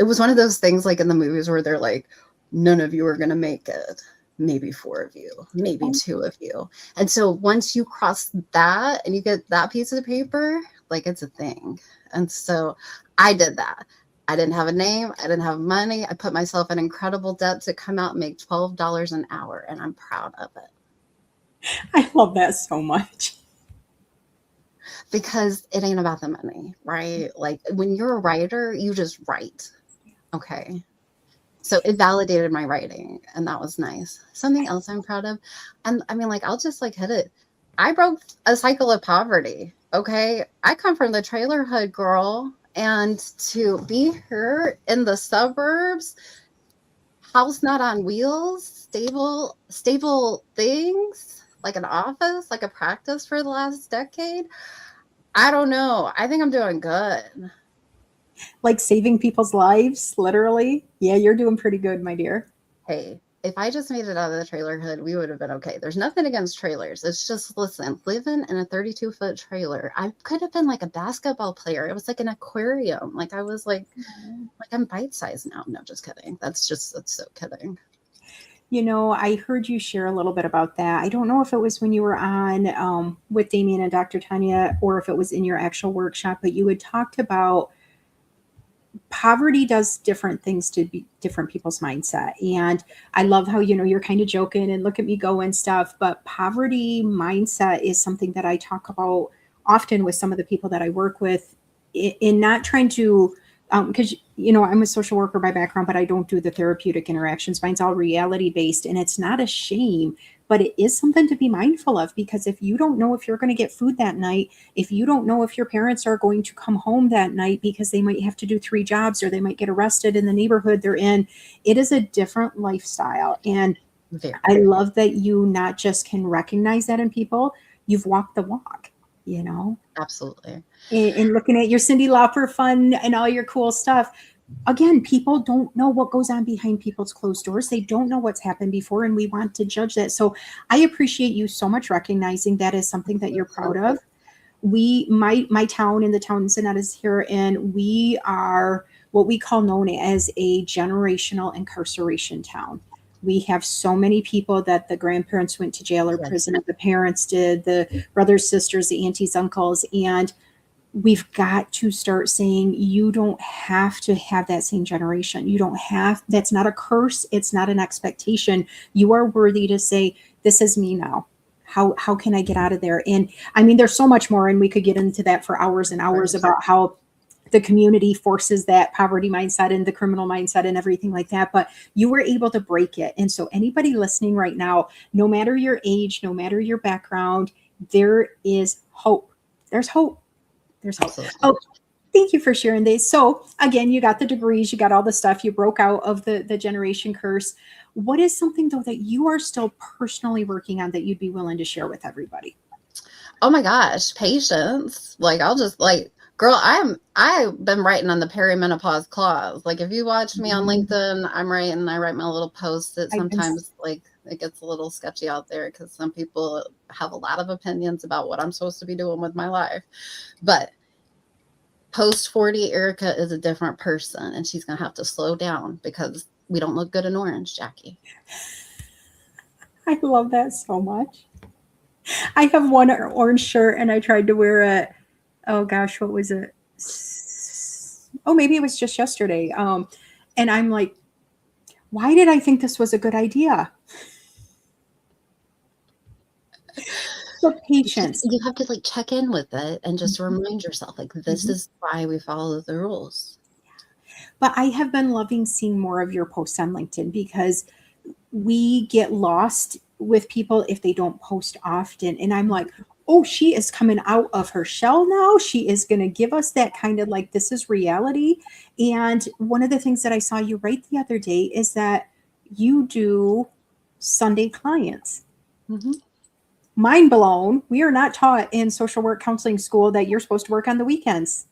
was one of those things like in the movies where they're like, none of you are going to make it. maybe 4 of you, maybe 2 of you. And so once you cross that and you get that piece of paper, like it's a thing. And so I did that. I didn't have a name. I didn't have money. I put myself in incredible debt to come out and make $12 an hour. And I'm proud of it. I love that so much. Because it ain't about the money, right? Like when you're a writer, you just write. Okay. So it validated my writing, and that was nice. Something else I'm proud of, and I mean, like, I'll just like hit it. I broke a cycle of poverty. Okay. I come from the trailer hood, girl. And to be here in the suburbs, house not on wheels, stable things, like an office, like a practice for the last decade. I don't know. I think I'm doing good. Like saving people's lives, literally. Yeah, you're doing pretty good, my dear. Hey, if I just made it out of the trailer hood, we would have been okay. There's nothing against trailers. It's just, listen, living in a 32-foot trailer, I could have been like a basketball player. It was like an aquarium. Like I was like I'm bite sized now. No, just kidding. That's so kidding. You know, I heard you share a little bit about that. I don't know if it was when you were on with Damien and Dr. Tanya or if it was in your actual workshop, but you had talked about poverty does different things to be different people's mindset. And I love how, you know, you're kind of joking and look at me go and stuff, but poverty mindset is something that I talk about often with some of the people that I work with in not trying to, because, you know, I'm a social worker by background, but I don't do the therapeutic interactions. Mine's all reality based, and it's not a shame, but it is something to be mindful of, because if you don't know if you're going to get food that night, if you don't know if your parents are going to come home that night because they might have to do 3 jobs or they might get arrested in the neighborhood they're in, it is a different lifestyle. And Very. I love that you not just can recognize that in people, you've walked the walk, you know? Absolutely. And looking at your Cyndi Lauper fun and all your cool stuff. Again, people don't know what goes on behind people's closed doors. They don't know what's happened before, and we want to judge that. So I appreciate you so much recognizing that is something that you're proud of. My town and the town Zaneta is here, and we are what we call known as a generational incarceration town. We have so many people that the grandparents went to jail or prison, the parents did, the brothers, sisters, the aunties, uncles, and we've got to start saying you don't have to have that same generation. You don't have, that's not a curse. It's not an expectation. You are worthy to say, this is me now. How can I get out of there? And I mean, there's so much more, and we could get into that for hours and hours about how the community forces that poverty mindset and the criminal mindset and everything like that. But you were able to break it. And so anybody listening right now, no matter your age, no matter your background, there is hope. There's hope. There's hope. Oh, thank you for sharing this. So again, you got the degrees, you got all the stuff, you broke out of the generation curse. What is something though that you are still personally working on that you'd be willing to share with everybody? Oh my gosh, patience. Like I'll just like, girl, I've been writing on the perimenopause clause. Like if you watch me on LinkedIn, I write my little posts that sometimes like it gets a little sketchy out there because some people have a lot of opinions about what I'm supposed to be doing with my life. But post 40, Erica is a different person, and she's going to have to slow down because we don't look good in orange, Jackie. I love that so much. I have one orange shirt, and I tried to wear it. Oh gosh, what was it? Oh, maybe it was just yesterday. And I'm like, why did I think this was a good idea? So patience. You have to like check in with it and just remind yourself, like, this is why we follow the rules. But I have been loving seeing more of your posts on LinkedIn because we get lost with people if they don't post often. And I'm like, oh, she is coming out of her shell now. She is going to give us that kind of like, this is reality. And one of the things that I saw you write the other day is that you do Sunday clients. Mind blown. We are not taught in social work counseling school that you're supposed to work on the weekends.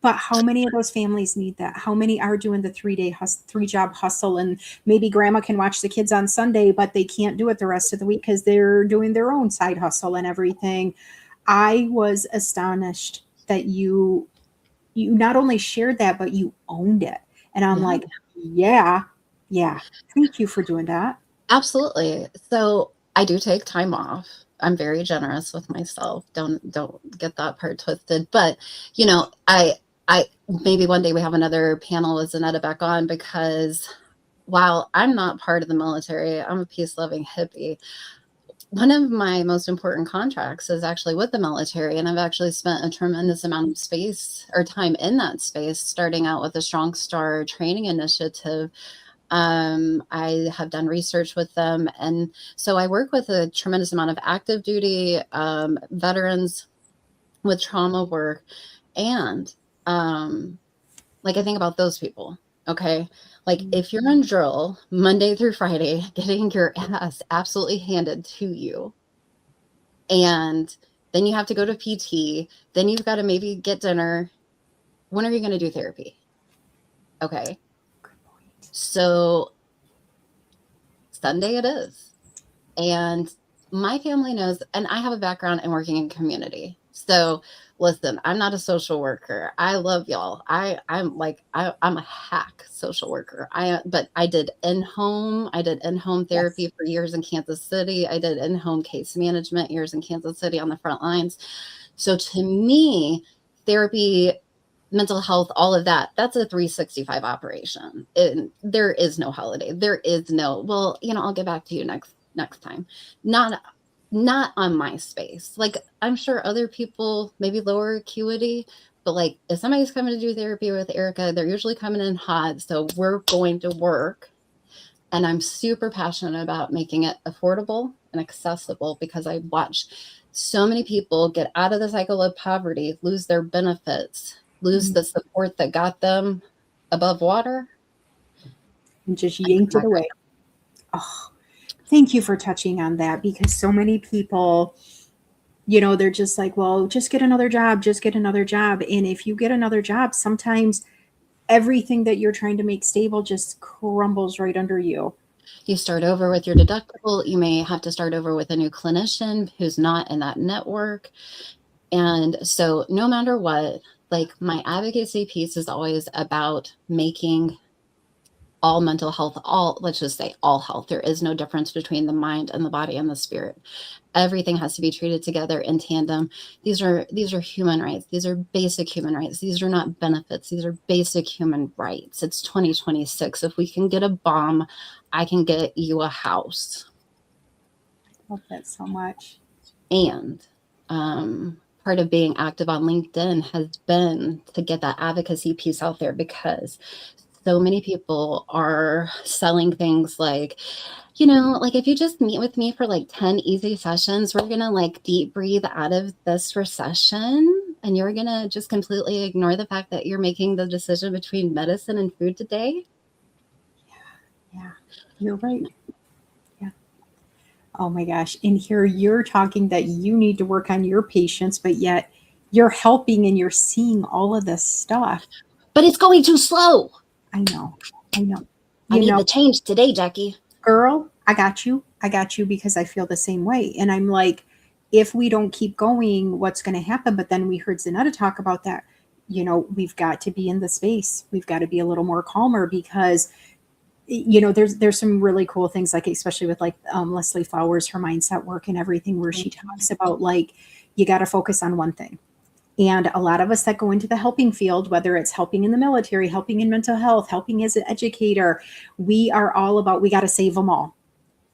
But how many of those families need that? How many are doing the 3-job hustle, and maybe grandma can watch the kids on Sunday, but they can't do it the rest of the week because they're doing their own side hustle and everything. I was astonished that you not only shared that, but you owned it. And I'm like, yeah. Thank you for doing that. Absolutely. So I do take time off. I'm very generous with myself. Don't get that part twisted. But you know, I maybe one day we have another panel with Zaneta back on, because while I'm not part of the military, I'm a peace loving hippie. One of my most important contracts is actually with the military, and I've actually spent a tremendous amount of space or time in that space, starting out with a Strong Star training initiative. I have done research with them. And so I work with a tremendous amount of active duty veterans with trauma work. And like, I think about those people. Okay. Like, if you're in drill Monday through Friday, getting your ass absolutely handed to you, and then you have to go to PT, then you've got to maybe get dinner. When are you going to do therapy? Okay. So Sunday it is. And my family knows, and I have a background in working in community. So listen, I'm not a social worker. I love y'all. I'm a hack social worker. But I did in-home therapy for years in Kansas City. I did in-home case management years in Kansas City on the front lines. So to me, therapy, mental health, all of that's a 365 operation. There is no holiday. There is no, well, I'll get back to you next time. Not on my space. Like, I'm sure other people, maybe lower acuity, but like, if somebody's coming to do therapy with Erica, they're usually coming in hot. So we're going to work. And I'm super passionate about making it affordable and accessible, because I watch so many people get out of the cycle of poverty, lose their benefits, lose the support that got them above water, and just yanked it away. Oh, thank you for touching on that, because so many people, they're just like, well, just get another job, just get another job. And if you get another job, sometimes everything that you're trying to make stable just crumbles right under you. You start over with your deductible. You may have to start over with a new clinician who's not in that network. And so no matter what, like, my advocacy piece is always about making all mental health, let's just say all health. There is no difference between the mind and the body and the spirit. Everything has to be treated together in tandem. These are human rights. These are basic human rights. These are not benefits. These are basic human rights. It's 2026. If we can get a bomb, I can get you a house. I love that so much. And part of being active on LinkedIn has been to get that advocacy piece out there, because so many people are selling things like, like, if you just meet with me for like 10 easy sessions, we're going to like deep breathe out of this recession, and you're going to just completely ignore the fact that you're making the decision between medicine and food today. Yeah, you're right. Yeah. Oh my gosh. And here you're talking that you need to work on your patients, but yet you're helping and you're seeing all of this stuff. But it's going too slow. I know. I need the change today, Jackie. Girl, I got you, because I feel the same way. And I'm like, if we don't keep going, what's going to happen? But then we heard Zanetta talk about that. We've got to be in the space. We've got to be a little more calmer, because there's some really cool things, like especially with like Leslie Flowers, her mindset work and everything, where she talks about like, you got to focus on one thing. And a lot of us that go into the helping field, whether it's helping in the military, helping in mental health, helping as an educator, we are all about, we got to save them all.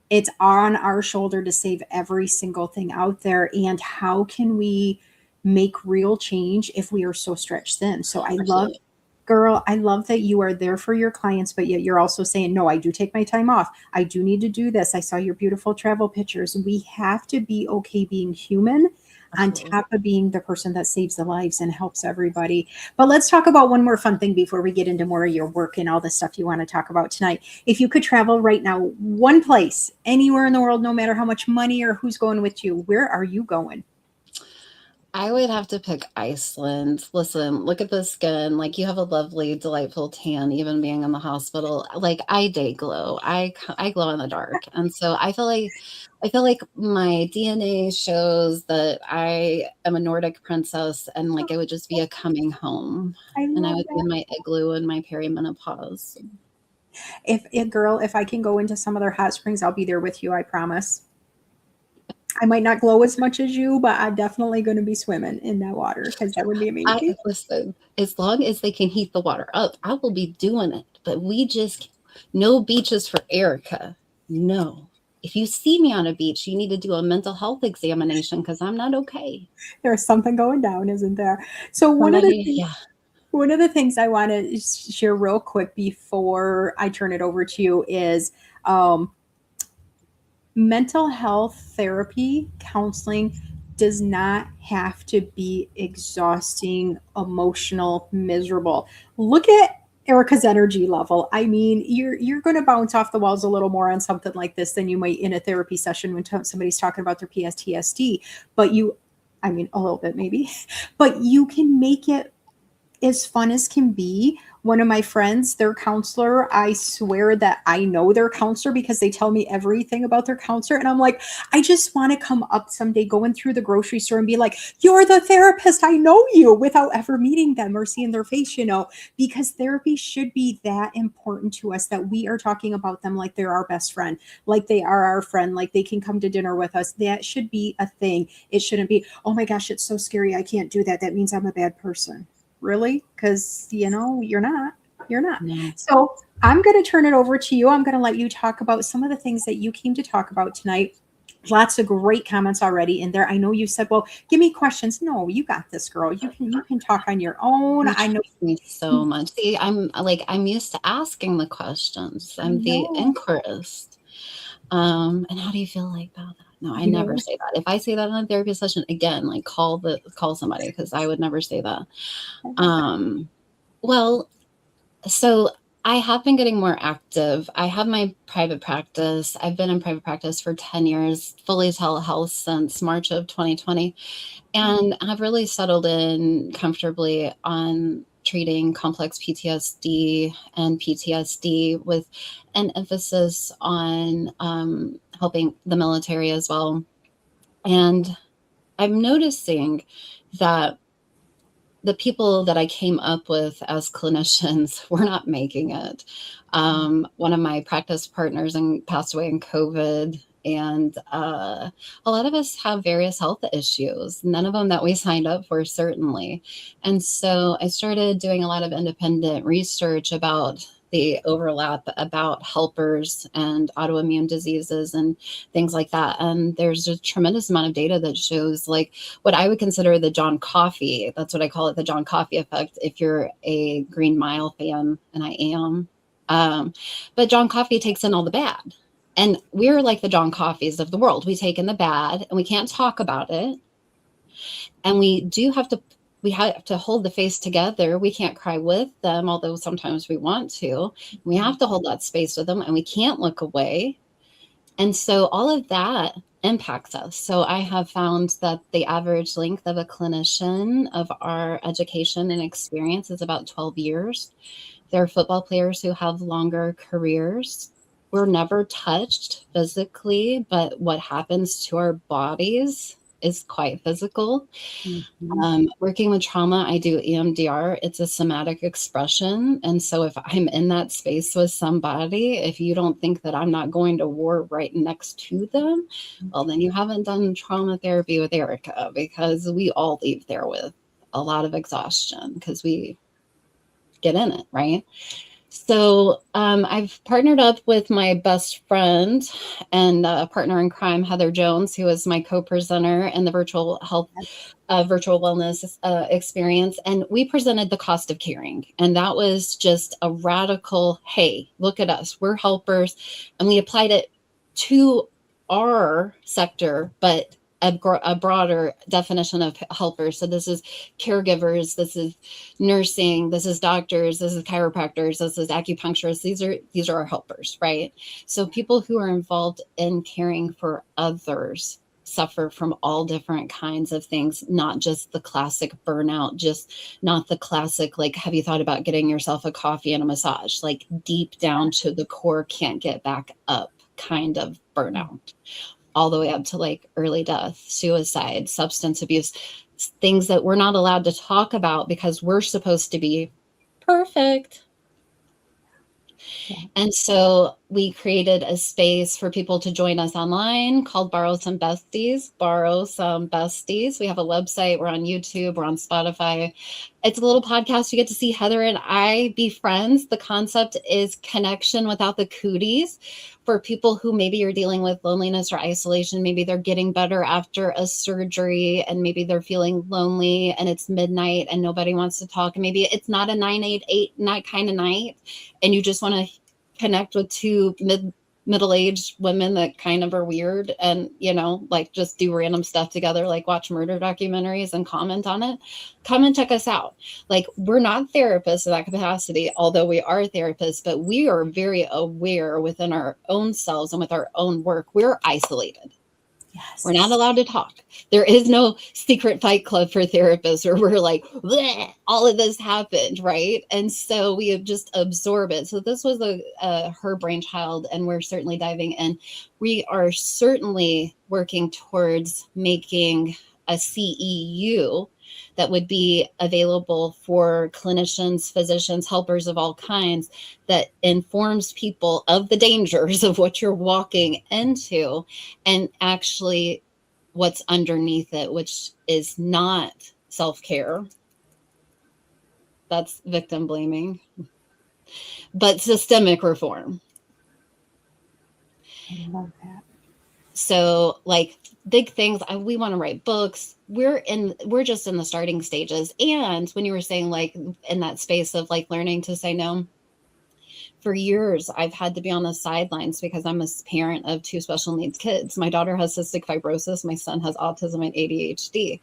It's on our shoulder to save every single thing out there. And how can we make real change if we are so stretched thin? So I love that you are there for your clients, but yet you're also saying, no, I do take my time off. I do need to do this. I saw your beautiful travel pictures. We have to be okay being human, on top of being the person that saves the lives and helps everybody. But let's talk about one more fun thing before we get into more of your work and all the stuff you want to talk about tonight. If you could travel right now, one place, anywhere in the world, no matter how much money or who's going with you, where are you going? I would have to pick Iceland. Listen, look at the skin. Like, you have a lovely, delightful tan, even being in the hospital. Like, I day glow. I glow in the dark. And so I feel like my DNA shows that I am a Nordic princess, and like, it would just be a coming home. And I would be in my igloo in my perimenopause. If I can go into some of their hot springs, I'll be there with you. I promise. I might not glow as much as you, but I'm definitely going to be swimming in that water because that would be I amazing. listen, as long as they can heat the water up, I will be doing it. But we just no beaches for Erica. No. If you see me on a beach, you need to do a mental health examination because I'm not okay. There's something going down, isn't there? So Somebody, yeah. one of the things I want to share real quick before I turn it over to you is um, mental health therapy counseling does not have to be exhausting, emotional, miserable. Look at Erica's energy level. I mean, you're going to bounce off the walls a little more on something like this than you might in a therapy session when somebody's talking about their PTSD. But I mean, a little bit maybe, but you can make it as fun as can be. One of my friends, their counselor, I swear that I know their counselor because they tell me everything about their counselor. And I'm like, I just want to come up someday going through the grocery store and be like, you're the therapist. I know you, without ever meeting them or seeing their face, because therapy should be that important to us that we are talking about them like they're our best friend, like they are our friend, like they can come to dinner with us. That should be a thing. It shouldn't be, oh my gosh, it's so scary. I can't do that. That means I'm a bad person. Really? Because you're not. You're not. No. So I'm going to turn it over to you. I'm going to let you talk about some of the things that you came to talk about tonight. Lots of great comments already in there. I know you said, well, give me questions. No, you got this, girl. You can talk on your own. I know me so much. See, I'm used to asking the questions. I'm the inquirist. And how do you feel like about that? No, I never say that. If I say that in a therapy session, again, like call somebody because I would never say that. Well, so I have been getting more active. I have my private practice. I've been in private practice for 10 years, fully telehealth since March of 2020. And I've really settled in comfortably on treating complex PTSD and PTSD with an emphasis on helping the military as well. And I'm noticing that the people that I came up with as clinicians were not making it. One of my practice partners passed away in COVID. And a lot of us have various health issues, none of them that we signed up for, certainly. And so I started doing a lot of independent research about the overlap about helpers and autoimmune diseases and things like that. And there's a tremendous amount of data that shows like what I would consider the John Coffey. That's what I call it, the John Coffey effect. If you're a Green Mile fan, and I am, but John Coffey takes in all the bad. And we're like the John Coffeys of the world. We take in the bad and we can't talk about it. And we have to hold the face together. We can't cry with them, although sometimes we want to. We have to hold that space with them and we can't look away. And so all of that impacts us. So I have found that the average length of a clinician of our education and experience is about 12 years. There are football players who have longer careers. We're never touched physically, but what happens to our bodies is quite physical. Working with trauma, I do EMDR. It's a somatic expression. And so if I'm in that space with somebody, if you don't think that I'm not going to war right next to them, well, then you haven't done trauma therapy with Erica, because we all leave there with a lot of exhaustion because we get in it, right? So I've partnered up with my best friend and partner in crime, Heather Jones, who is my co-presenter in the virtual wellness experience. And we presented the cost of caring. And that was just a radical, hey, look at us, we're helpers. And we applied it to our sector, but a broader definition of helpers. So this is caregivers, this is nursing, this is doctors, this is chiropractors, this is acupuncturists. These are our helpers, right? So people who are involved in caring for others suffer from all different kinds of things, not just the classic burnout, just not the classic, like, have you thought about getting yourself a coffee and a massage? Like deep down to the core, can't get back up kind of burnout, all the way up to like early death, suicide, substance abuse, things that we're not allowed to talk about because we're supposed to be perfect. And so we created a space for people to join us online called Borrow Some Besties. Borrow Some Besties. We have a website. We're on YouTube. We're on Spotify. It's a little podcast. You get to see Heather and I be friends. The concept is connection without the cooties. For people who maybe are dealing with loneliness or isolation, maybe they're getting better after a surgery and maybe they're feeling lonely and it's midnight and nobody wants to talk. And maybe it's not a 988 night kind of night and you just want to connect with two middle-aged women that kind of are weird and, you know, like just do random stuff together, like watch murder documentaries and comment on it. Come and check us out. Like, we're not therapists in that capacity, although we are therapists, but we are very aware within our own selves and with our own work. We're isolated. Yes. We're not allowed to talk. There is no secret fight club for therapists where we're like, all of this happened, right? And so we have just absorb it. So this was her brainchild, and we're certainly diving in. We are certainly working towards making a CEU that would be available for clinicians, physicians, helpers of all kinds, that informs people of the dangers of what you're walking into and actually what's underneath it, which is not self-care. That's victim blaming, but systemic reform. I love that. So, like, big things, we want to write books. We're just in the starting stages. And when you were saying, like, in that space of like learning to say no, for years I've had to be on the sidelines because I'm a parent of two special needs kids. My daughter has cystic fibrosis. My son has autism and ADHD.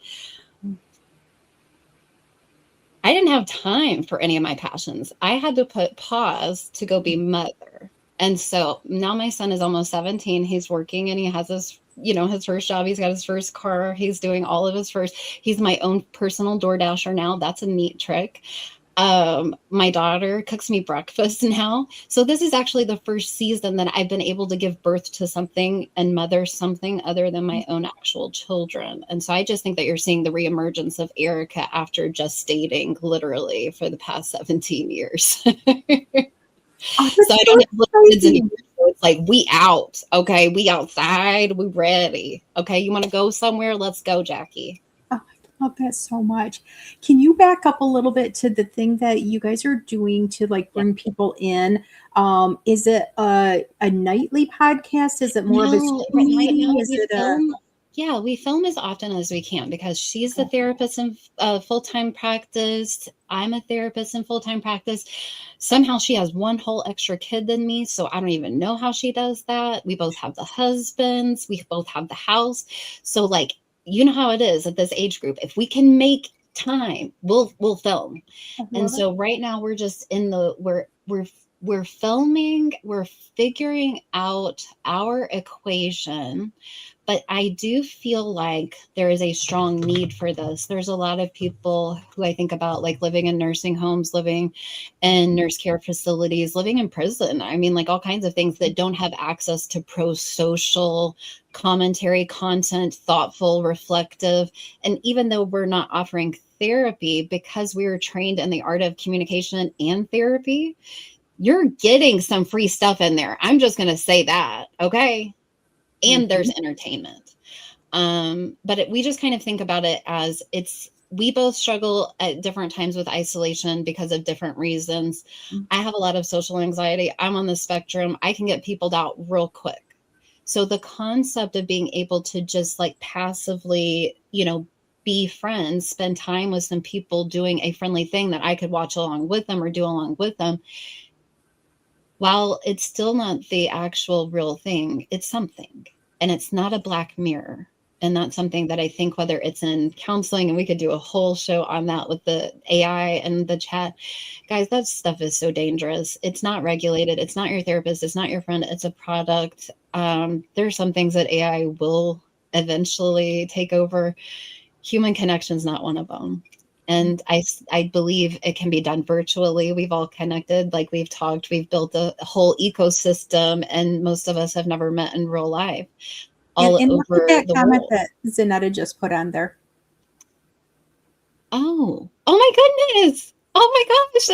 I didn't have time for any of my passions. I had to put pause to go be mother. And so now my son is almost 17. He's working and he has his, you know, his first job. He's got his first car. He's doing all of his first. He's my own personal DoorDasher now. That's a neat trick. My daughter cooks me breakfast now. So this is actually the first season that I've been able to give birth to something and mother something other than my own actual children. And so I just think that you're seeing the reemergence of Erica after just dating literally for the past 17 years. Oh, So I don't have little kids anymore. So it's like, we out. Okay. We outside. We ready. Okay. You want to go somewhere? Let's go, Jackie. I love that so much. Can you back up a little bit to the thing that you guys are doing to like bring people in? Is it a nightly podcast? Is it more of a No, Zoom right meeting? now Is we it a film. Yeah, we film as often as we can because she's the therapist in full-time practice. I'm a therapist in full-time practice. Somehow she has one whole extra kid than me, so I don't even know how she does that. We both have the husbands. We both have the house. So, like, you know how it is at this age group. If we can make time, we'll film. And so right now we're just in the we're filming, we're figuring out our equation. But I do feel like there is a strong need for this. There's a lot of people who I think about, like living in nursing homes, living in nurse care facilities, living in prison. I mean, like all kinds of things that don't have access to pro-social commentary content, thoughtful, reflective. And even though we're not offering therapy, because we were trained in the art of communication and therapy, you're getting some free stuff in there. I'm just going to say that. Okay. And there's entertainment. But we just kind of think about it as we both struggle at different times with isolation because of different reasons. I have a lot of social anxiety. I'm on the spectrum. I can get peopled out real quick. So the concept of being able to just like passively, you know, be friends, spend time with some people doing a friendly thing that I could watch along with them or do along with them, while it's still not the actual real thing, it's something. And it's not a black mirror. And that's something that I think, whether it's in counseling, and we could do a whole show on that with the AI and the chat. Guys, that stuff is so dangerous. It's not regulated. It's not your therapist. It's not your friend. It's a product. There's some things that AI will eventually take over. Human connection is not one of them. And I believe it can be done virtually. We've all connected, like we've talked, we've built a whole ecosystem, and most of us have never met in real life all and look over at that the comment world. that Zaneta just put on there. Oh my goodness. Oh my gosh,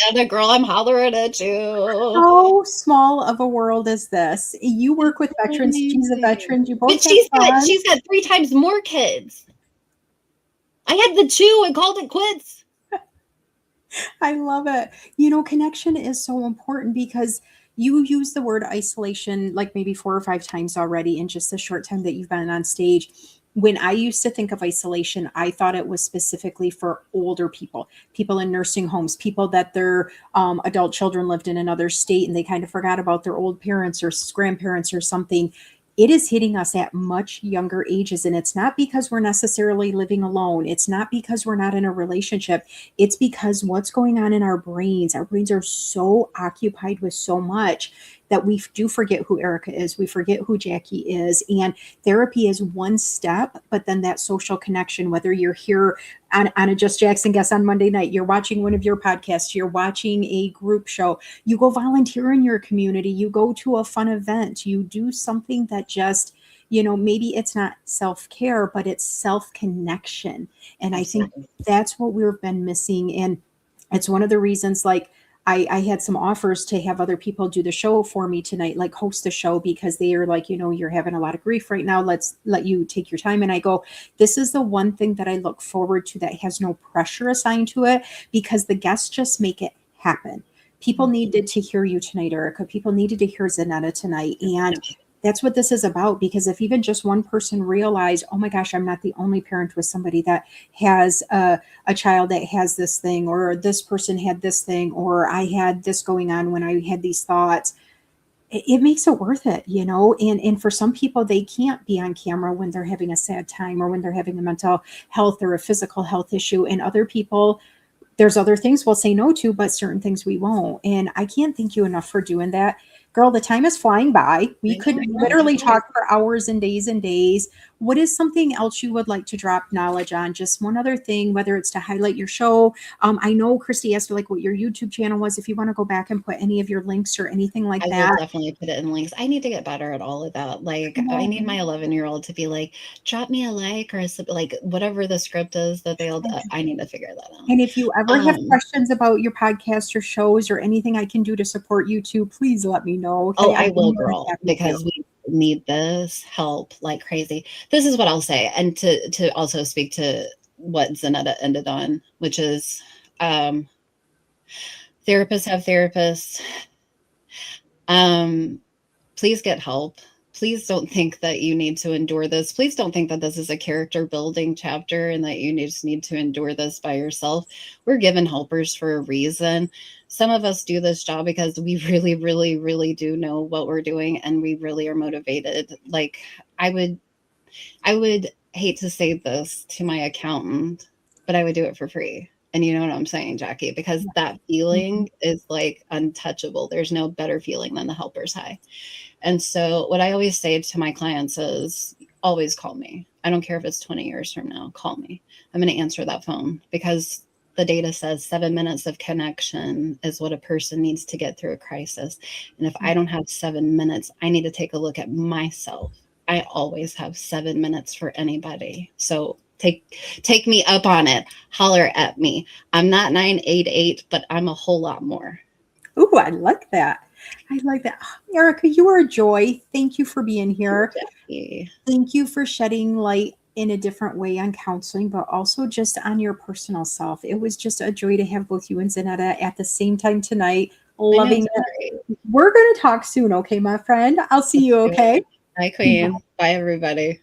another girl I'm hollering at you. How small of a world is this? You work with veterans. She's a Amazing. veteran. You But both have sons. she's got 3 times more kids. I had the 2 and called it quits. I love it. You know, connection is so important because you use the word isolation like maybe 4 or 5 times already in just the short time that you've been on stage. When I used to think of isolation, I thought it was specifically for older people, people in nursing homes, people that their adult children lived in another state and they kind of forgot about their old parents or grandparents or something. It is hitting us at much younger ages. And it's not because we're necessarily living alone. It's not because we're not in a relationship. It's because what's going on in our brains are so occupied with so much that we do forget who Erica is. We forget who Jackie is. And therapy is one step, but then that social connection, whether you're here on a Just Jackson guest on Monday night, you're watching one of your podcasts, you're watching a group show, you go volunteer in your community, you go to a fun event, you do something that just, maybe it's not self-care, but it's self-connection. And I think that's what we've been missing. And it's one of the reasons, like, I had some offers to have other people do the show for me tonight, like host the show, because they are like, you're having a lot of grief right now. Let's let you take your time. And I go, this is the one thing that I look forward to that has no pressure assigned to it, because the guests just make it happen. People needed to hear you tonight, Erica. People needed to hear Zaneta tonight. And that's what this is about. Because if even just one person realized, oh my gosh, I'm not the only parent with somebody that has a child that has this thing, or this person had this thing, or I had this going on when I had these thoughts, it makes it worth it, and for some people, they can't be on camera when they're having a sad time or when they're having a mental health or a physical health issue. And other people, there's other things we'll say no to, but certain things we won't. And I can't thank you enough for doing that. Girl, the time is flying by. We could literally talk for hours and days and days. What is something else you would like to drop knowledge on? Just one other thing, whether it's to highlight your show. I know Christy asked like what your YouTube channel was. If you want to go back and put any of your links or anything like I that. will definitely put it in links. I need to get better at all of that. Like, I need my 11-year-old to be like, drop me a like, or like whatever the script is that they'll, I need to figure that out. And if you ever have questions about your podcast or shows or anything I can do to support you too, please let me know. Okay? Oh, I will, girl, because we need this help like crazy. This is what I'll say. And to also speak to what Zaneta ended on, which is therapists have therapists. Please get help. Please don't think that you need to endure this. Please don't think that this is a character building chapter and that you just need to endure this by yourself. We're given helpers for a reason. Some of us do this job because we really, really, really do know what we're doing and we really are motivated. Like, I would hate to say this to my accountant, but I would do it for free. And you know what I'm saying, Jackie, because that feeling is like untouchable. There's no better feeling than the helper's high. And so what I always say to my clients is always call me. I don't care if it's 20 years from now, call me. I'm going to answer that phone because the data says 7 minutes of connection is what a person needs to get through a crisis. And if I don't have 7 minutes, I need to take a look at myself. I always have 7 minutes for anybody. So take me up on it. Holler at me. I'm not 988, but I'm a whole lot more. Ooh, I like that. I like that. Oh, Erica, you are a joy. Thank you for being here. Thank you for shedding light in a different way on counseling, but also just on your personal self. It was just a joy to have both you and Zaneta at the same time tonight. Loving it. We're going to talk soon, okay, my friend? I'll see you, okay? Bye, Queen. Bye, everybody.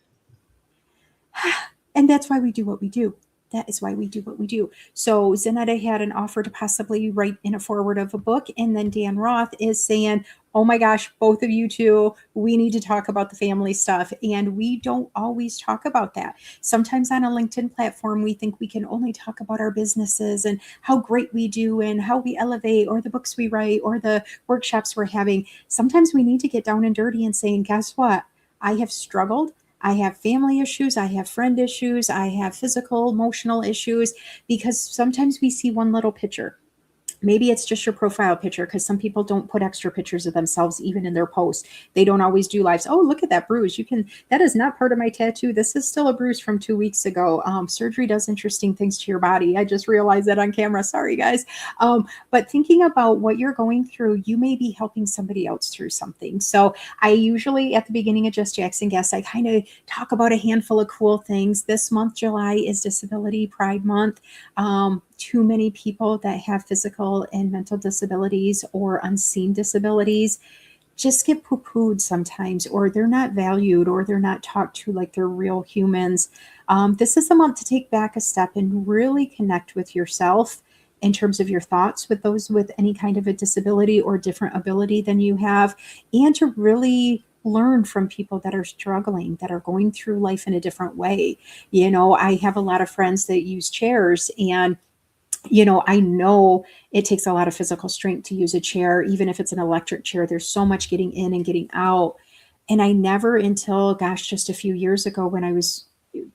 And that's why we do what we do. That is why we do what we do. So Zaneta had an offer to possibly write in a foreword of a book. And then Dan Roth is saying, oh my gosh, both of you two, we need to talk about the family stuff. And we don't always talk about that. Sometimes on a LinkedIn platform, we think we can only talk about our businesses and how great we do and how we elevate, or the books we write, or the workshops we're having. Sometimes we need to get down and dirty and saying, guess what? I have struggled. I have family issues. I have friend issues. I have physical, emotional issues, because sometimes we see one little picture. Maybe it's just your profile picture, because some people don't put extra pictures of themselves even in their posts. They don't always do lives. Oh, look at that bruise. That is not part of my tattoo. This is still a bruise from 2 weeks ago. Surgery does interesting things to your body. I just realized that on camera. Sorry, guys. But thinking about what you're going through, you may be helping somebody else through something. So I usually, at the beginning of Just Jackson Guest, I kind of talk about a handful of cool things. This month, July, is Disability Pride Month. Too many people that have physical and mental disabilities or unseen disabilities just get poo-pooed sometimes, or they're not valued, or they're not talked to like they're real humans. This is a month to take back a step and really connect with yourself in terms of your thoughts with those with any kind of a disability or different ability than you have, and to really learn from people that are struggling, that are going through life in a different way. I have a lot of friends that use chairs, and I know it takes a lot of physical strength to use a chair, even if it's an electric chair. There's so much getting in and getting out. And I never, until gosh, just a few years ago, when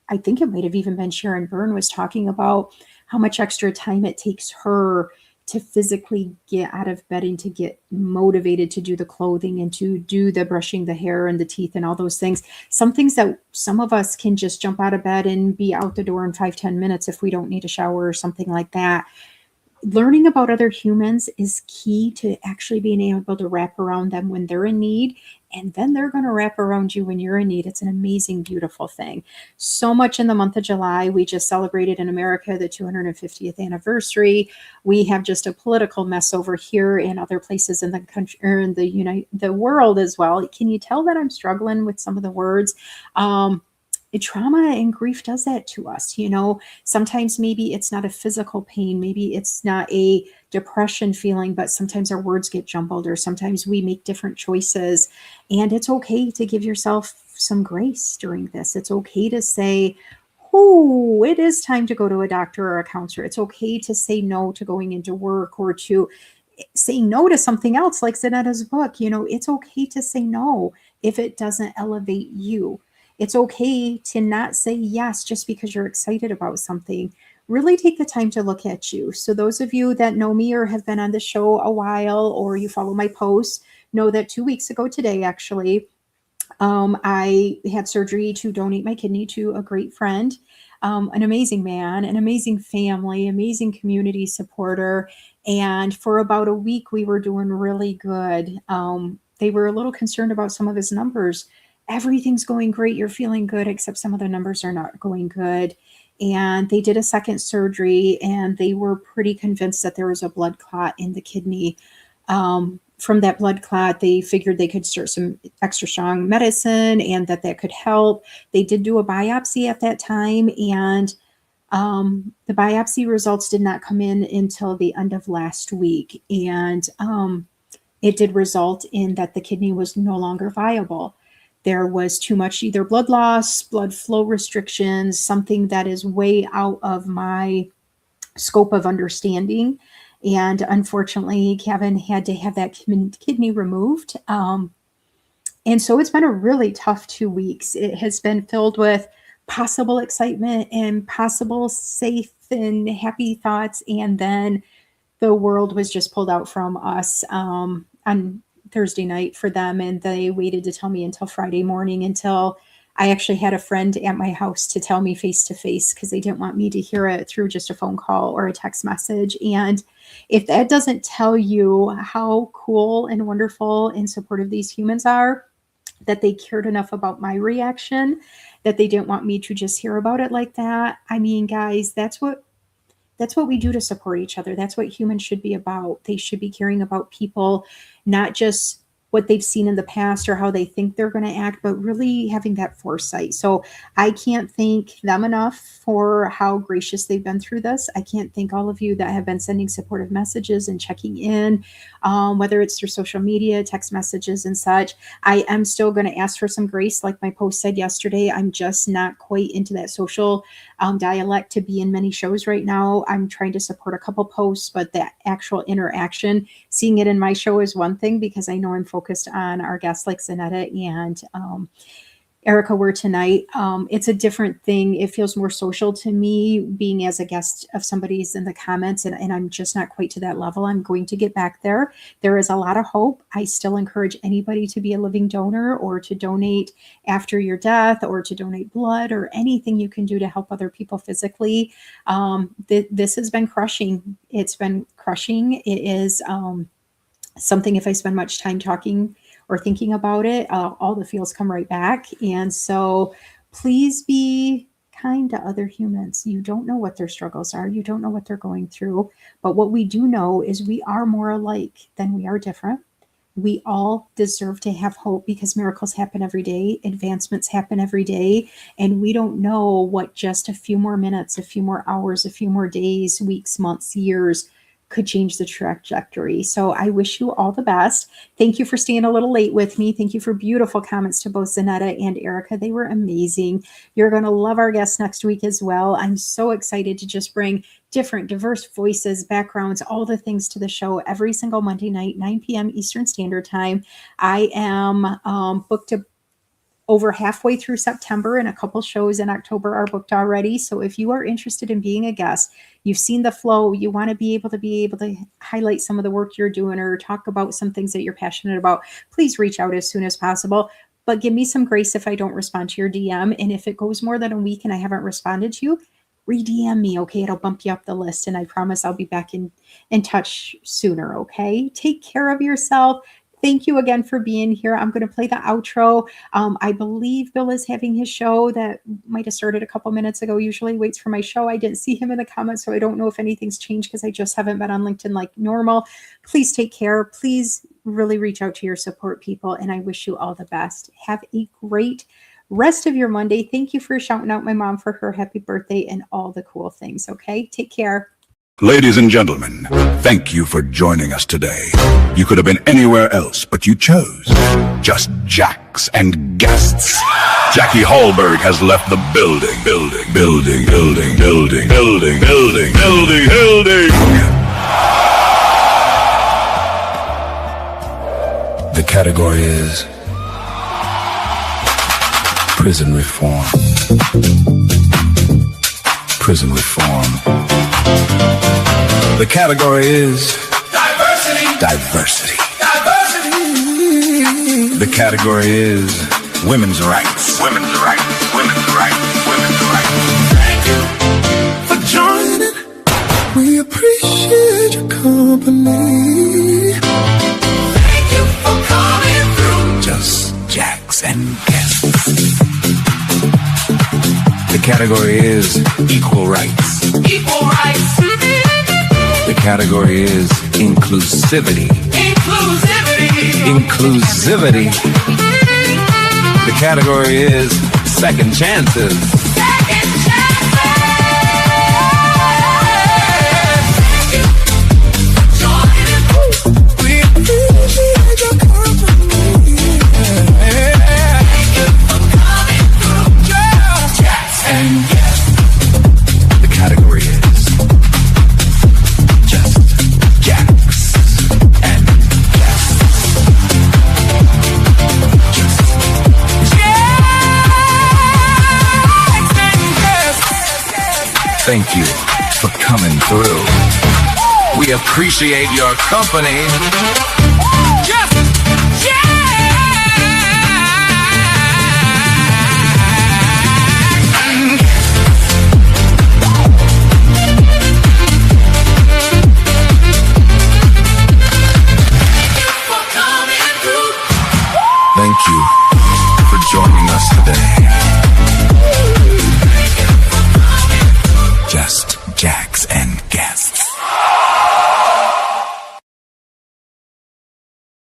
I think it might have even been Sharon Byrne was talking about how much extra time it takes her to physically get out of bed and to get motivated to do the clothing and to do the brushing the hair and the teeth and all those things. Some things that some of us can just jump out of bed and be out the door in 5-10 minutes if we don't need a shower or something like that. Learning about other humans is key to actually being able to wrap around them when they're in need, and then they're going to wrap around you when you're in need. It's an amazing, beautiful thing. So much in the month of July. We just celebrated in America the 250th anniversary. We have just a political mess over here and other places in the country, or in the world as well. Can you tell that I'm struggling with some of the words? Trauma and grief does that to us. Sometimes maybe it's not a physical pain, maybe it's not a depression feeling, but sometimes our words get jumbled, or sometimes we make different choices. And it's okay to give yourself some grace during this. It's okay to say, oh, it is time to go to a doctor or a counselor. It's okay to say no to going into work, or to say no to something else like Zaneta's book. It's okay to say no if it doesn't elevate you. It's okay to not say yes just because you're excited about something. Really take the time to look at you. So those of you that know me or have been on the show a while, or you follow my posts, know that 2 weeks ago today, actually, I had surgery to donate my kidney to a great friend, an amazing man, an amazing family, amazing community supporter. And for about a week, we were doing really good. They were a little concerned about some of his numbers. Everything's going great. You're feeling good, except some of the numbers are not going good. And they did a second surgery, and they were pretty convinced that there was a blood clot in the kidney. From that blood clot, they figured they could start some extra strong medicine and that could help. They did do a biopsy at that time, and the biopsy results did not come in until the end of last week. And it did result in that the kidney was no longer viable. There was too much either blood loss, blood flow restrictions, something that is way out of my scope of understanding. And unfortunately, Kevin had to have that kidney removed. And so it's been a really tough 2 weeks. It has been filled with possible excitement and possible safe and happy thoughts. And then the world was just pulled out from us on Thursday night for them. And they waited to tell me until Friday morning, until I actually had a friend at my house to tell me face to face, because they didn't want me to hear it through just a phone call or a text message. And if that doesn't tell you how cool and wonderful and supportive these humans are, that they cared enough about my reaction, that they didn't want me to just hear about it like that. I mean, guys, that's what we do to support each other. That's what humans should be about. They should be caring about people, not just what they've seen in the past or how they think they're going to act, but really having that foresight. So I can't thank them enough for how gracious they've been through this. I can't thank all of you that have been sending supportive messages and checking in, whether it's through social media, text messages and such. I am still going to ask for some grace. Like my post said yesterday, I'm just not quite into that social dialect to be in many shows right now. I'm trying to support a couple posts, but that actual interaction, seeing it in my show is one thing, because I know I'm focused on our guests like Zaneta and Erica were tonight. It's a different thing. It feels more social to me being as a guest of somebody's in the comments, and I'm just not quite to that level. I'm going to get back there. There is a lot of hope. I still encourage anybody to be a living donor or to donate after your death or to donate blood or anything you can do to help other people physically. This has been crushing. It's been crushing. It is something, if I spend much time talking or thinking about it, all the feels come right back. And so please be kind to other humans. You don't know what their struggles are. You don't know what they're going through. But what we do know is we are more alike than we are different. We all deserve to have hope because miracles happen every day. Advancements happen every day. And we don't know what just a few more minutes, a few more hours, a few more days, weeks, months, years could change the trajectory. So I wish you all the best. Thank you for staying a little late with me. Thank you for beautiful comments to both Zaneta and Erica. They were amazing. You're going to love our guests next week as well. I'm so excited to just bring different, diverse voices, backgrounds, all the things to the show every single Monday night, 9 p.m. Eastern Standard Time. I am booked to over halfway through September, and a couple shows in October are booked already. So if you are interested in being a guest, you've seen the flow, you want to be able to highlight some of the work you're doing or talk about some things that you're passionate about, please reach out as soon as possible. But give me some grace if I don't respond to your DM. And if it goes more than a week and I haven't responded to you, re-DM me, okay? It'll bump you up the list, and I promise I'll be back in touch sooner, okay? Take care of yourself. Thank you again for being here. I'm going to play the outro. I believe Bill is having his show that might have started a couple minutes ago. Usually waits for my show. I didn't see him in the comments, so I don't know if anything's changed because I just haven't been on LinkedIn like normal. Please take care. Please really reach out to your support people, and I wish you all the best. Have a great rest of your Monday. Thank you for shouting out my mom for her happy birthday and all the cool things, okay? Take care. Ladies and gentlemen, thank you for joining us today. You could have been anywhere else, but you chose Just Jacks and Guests. Jackie Hallberg has left the building. The category is prison reform. Prison reform. The category is diversity. The category is women's rights. Thank you for joining. We appreciate your company. Thank you for coming through. Just Jacks and Guests. The category is equal rights. The category is inclusivity. The category is second chances. Thank you for coming through. We appreciate your company.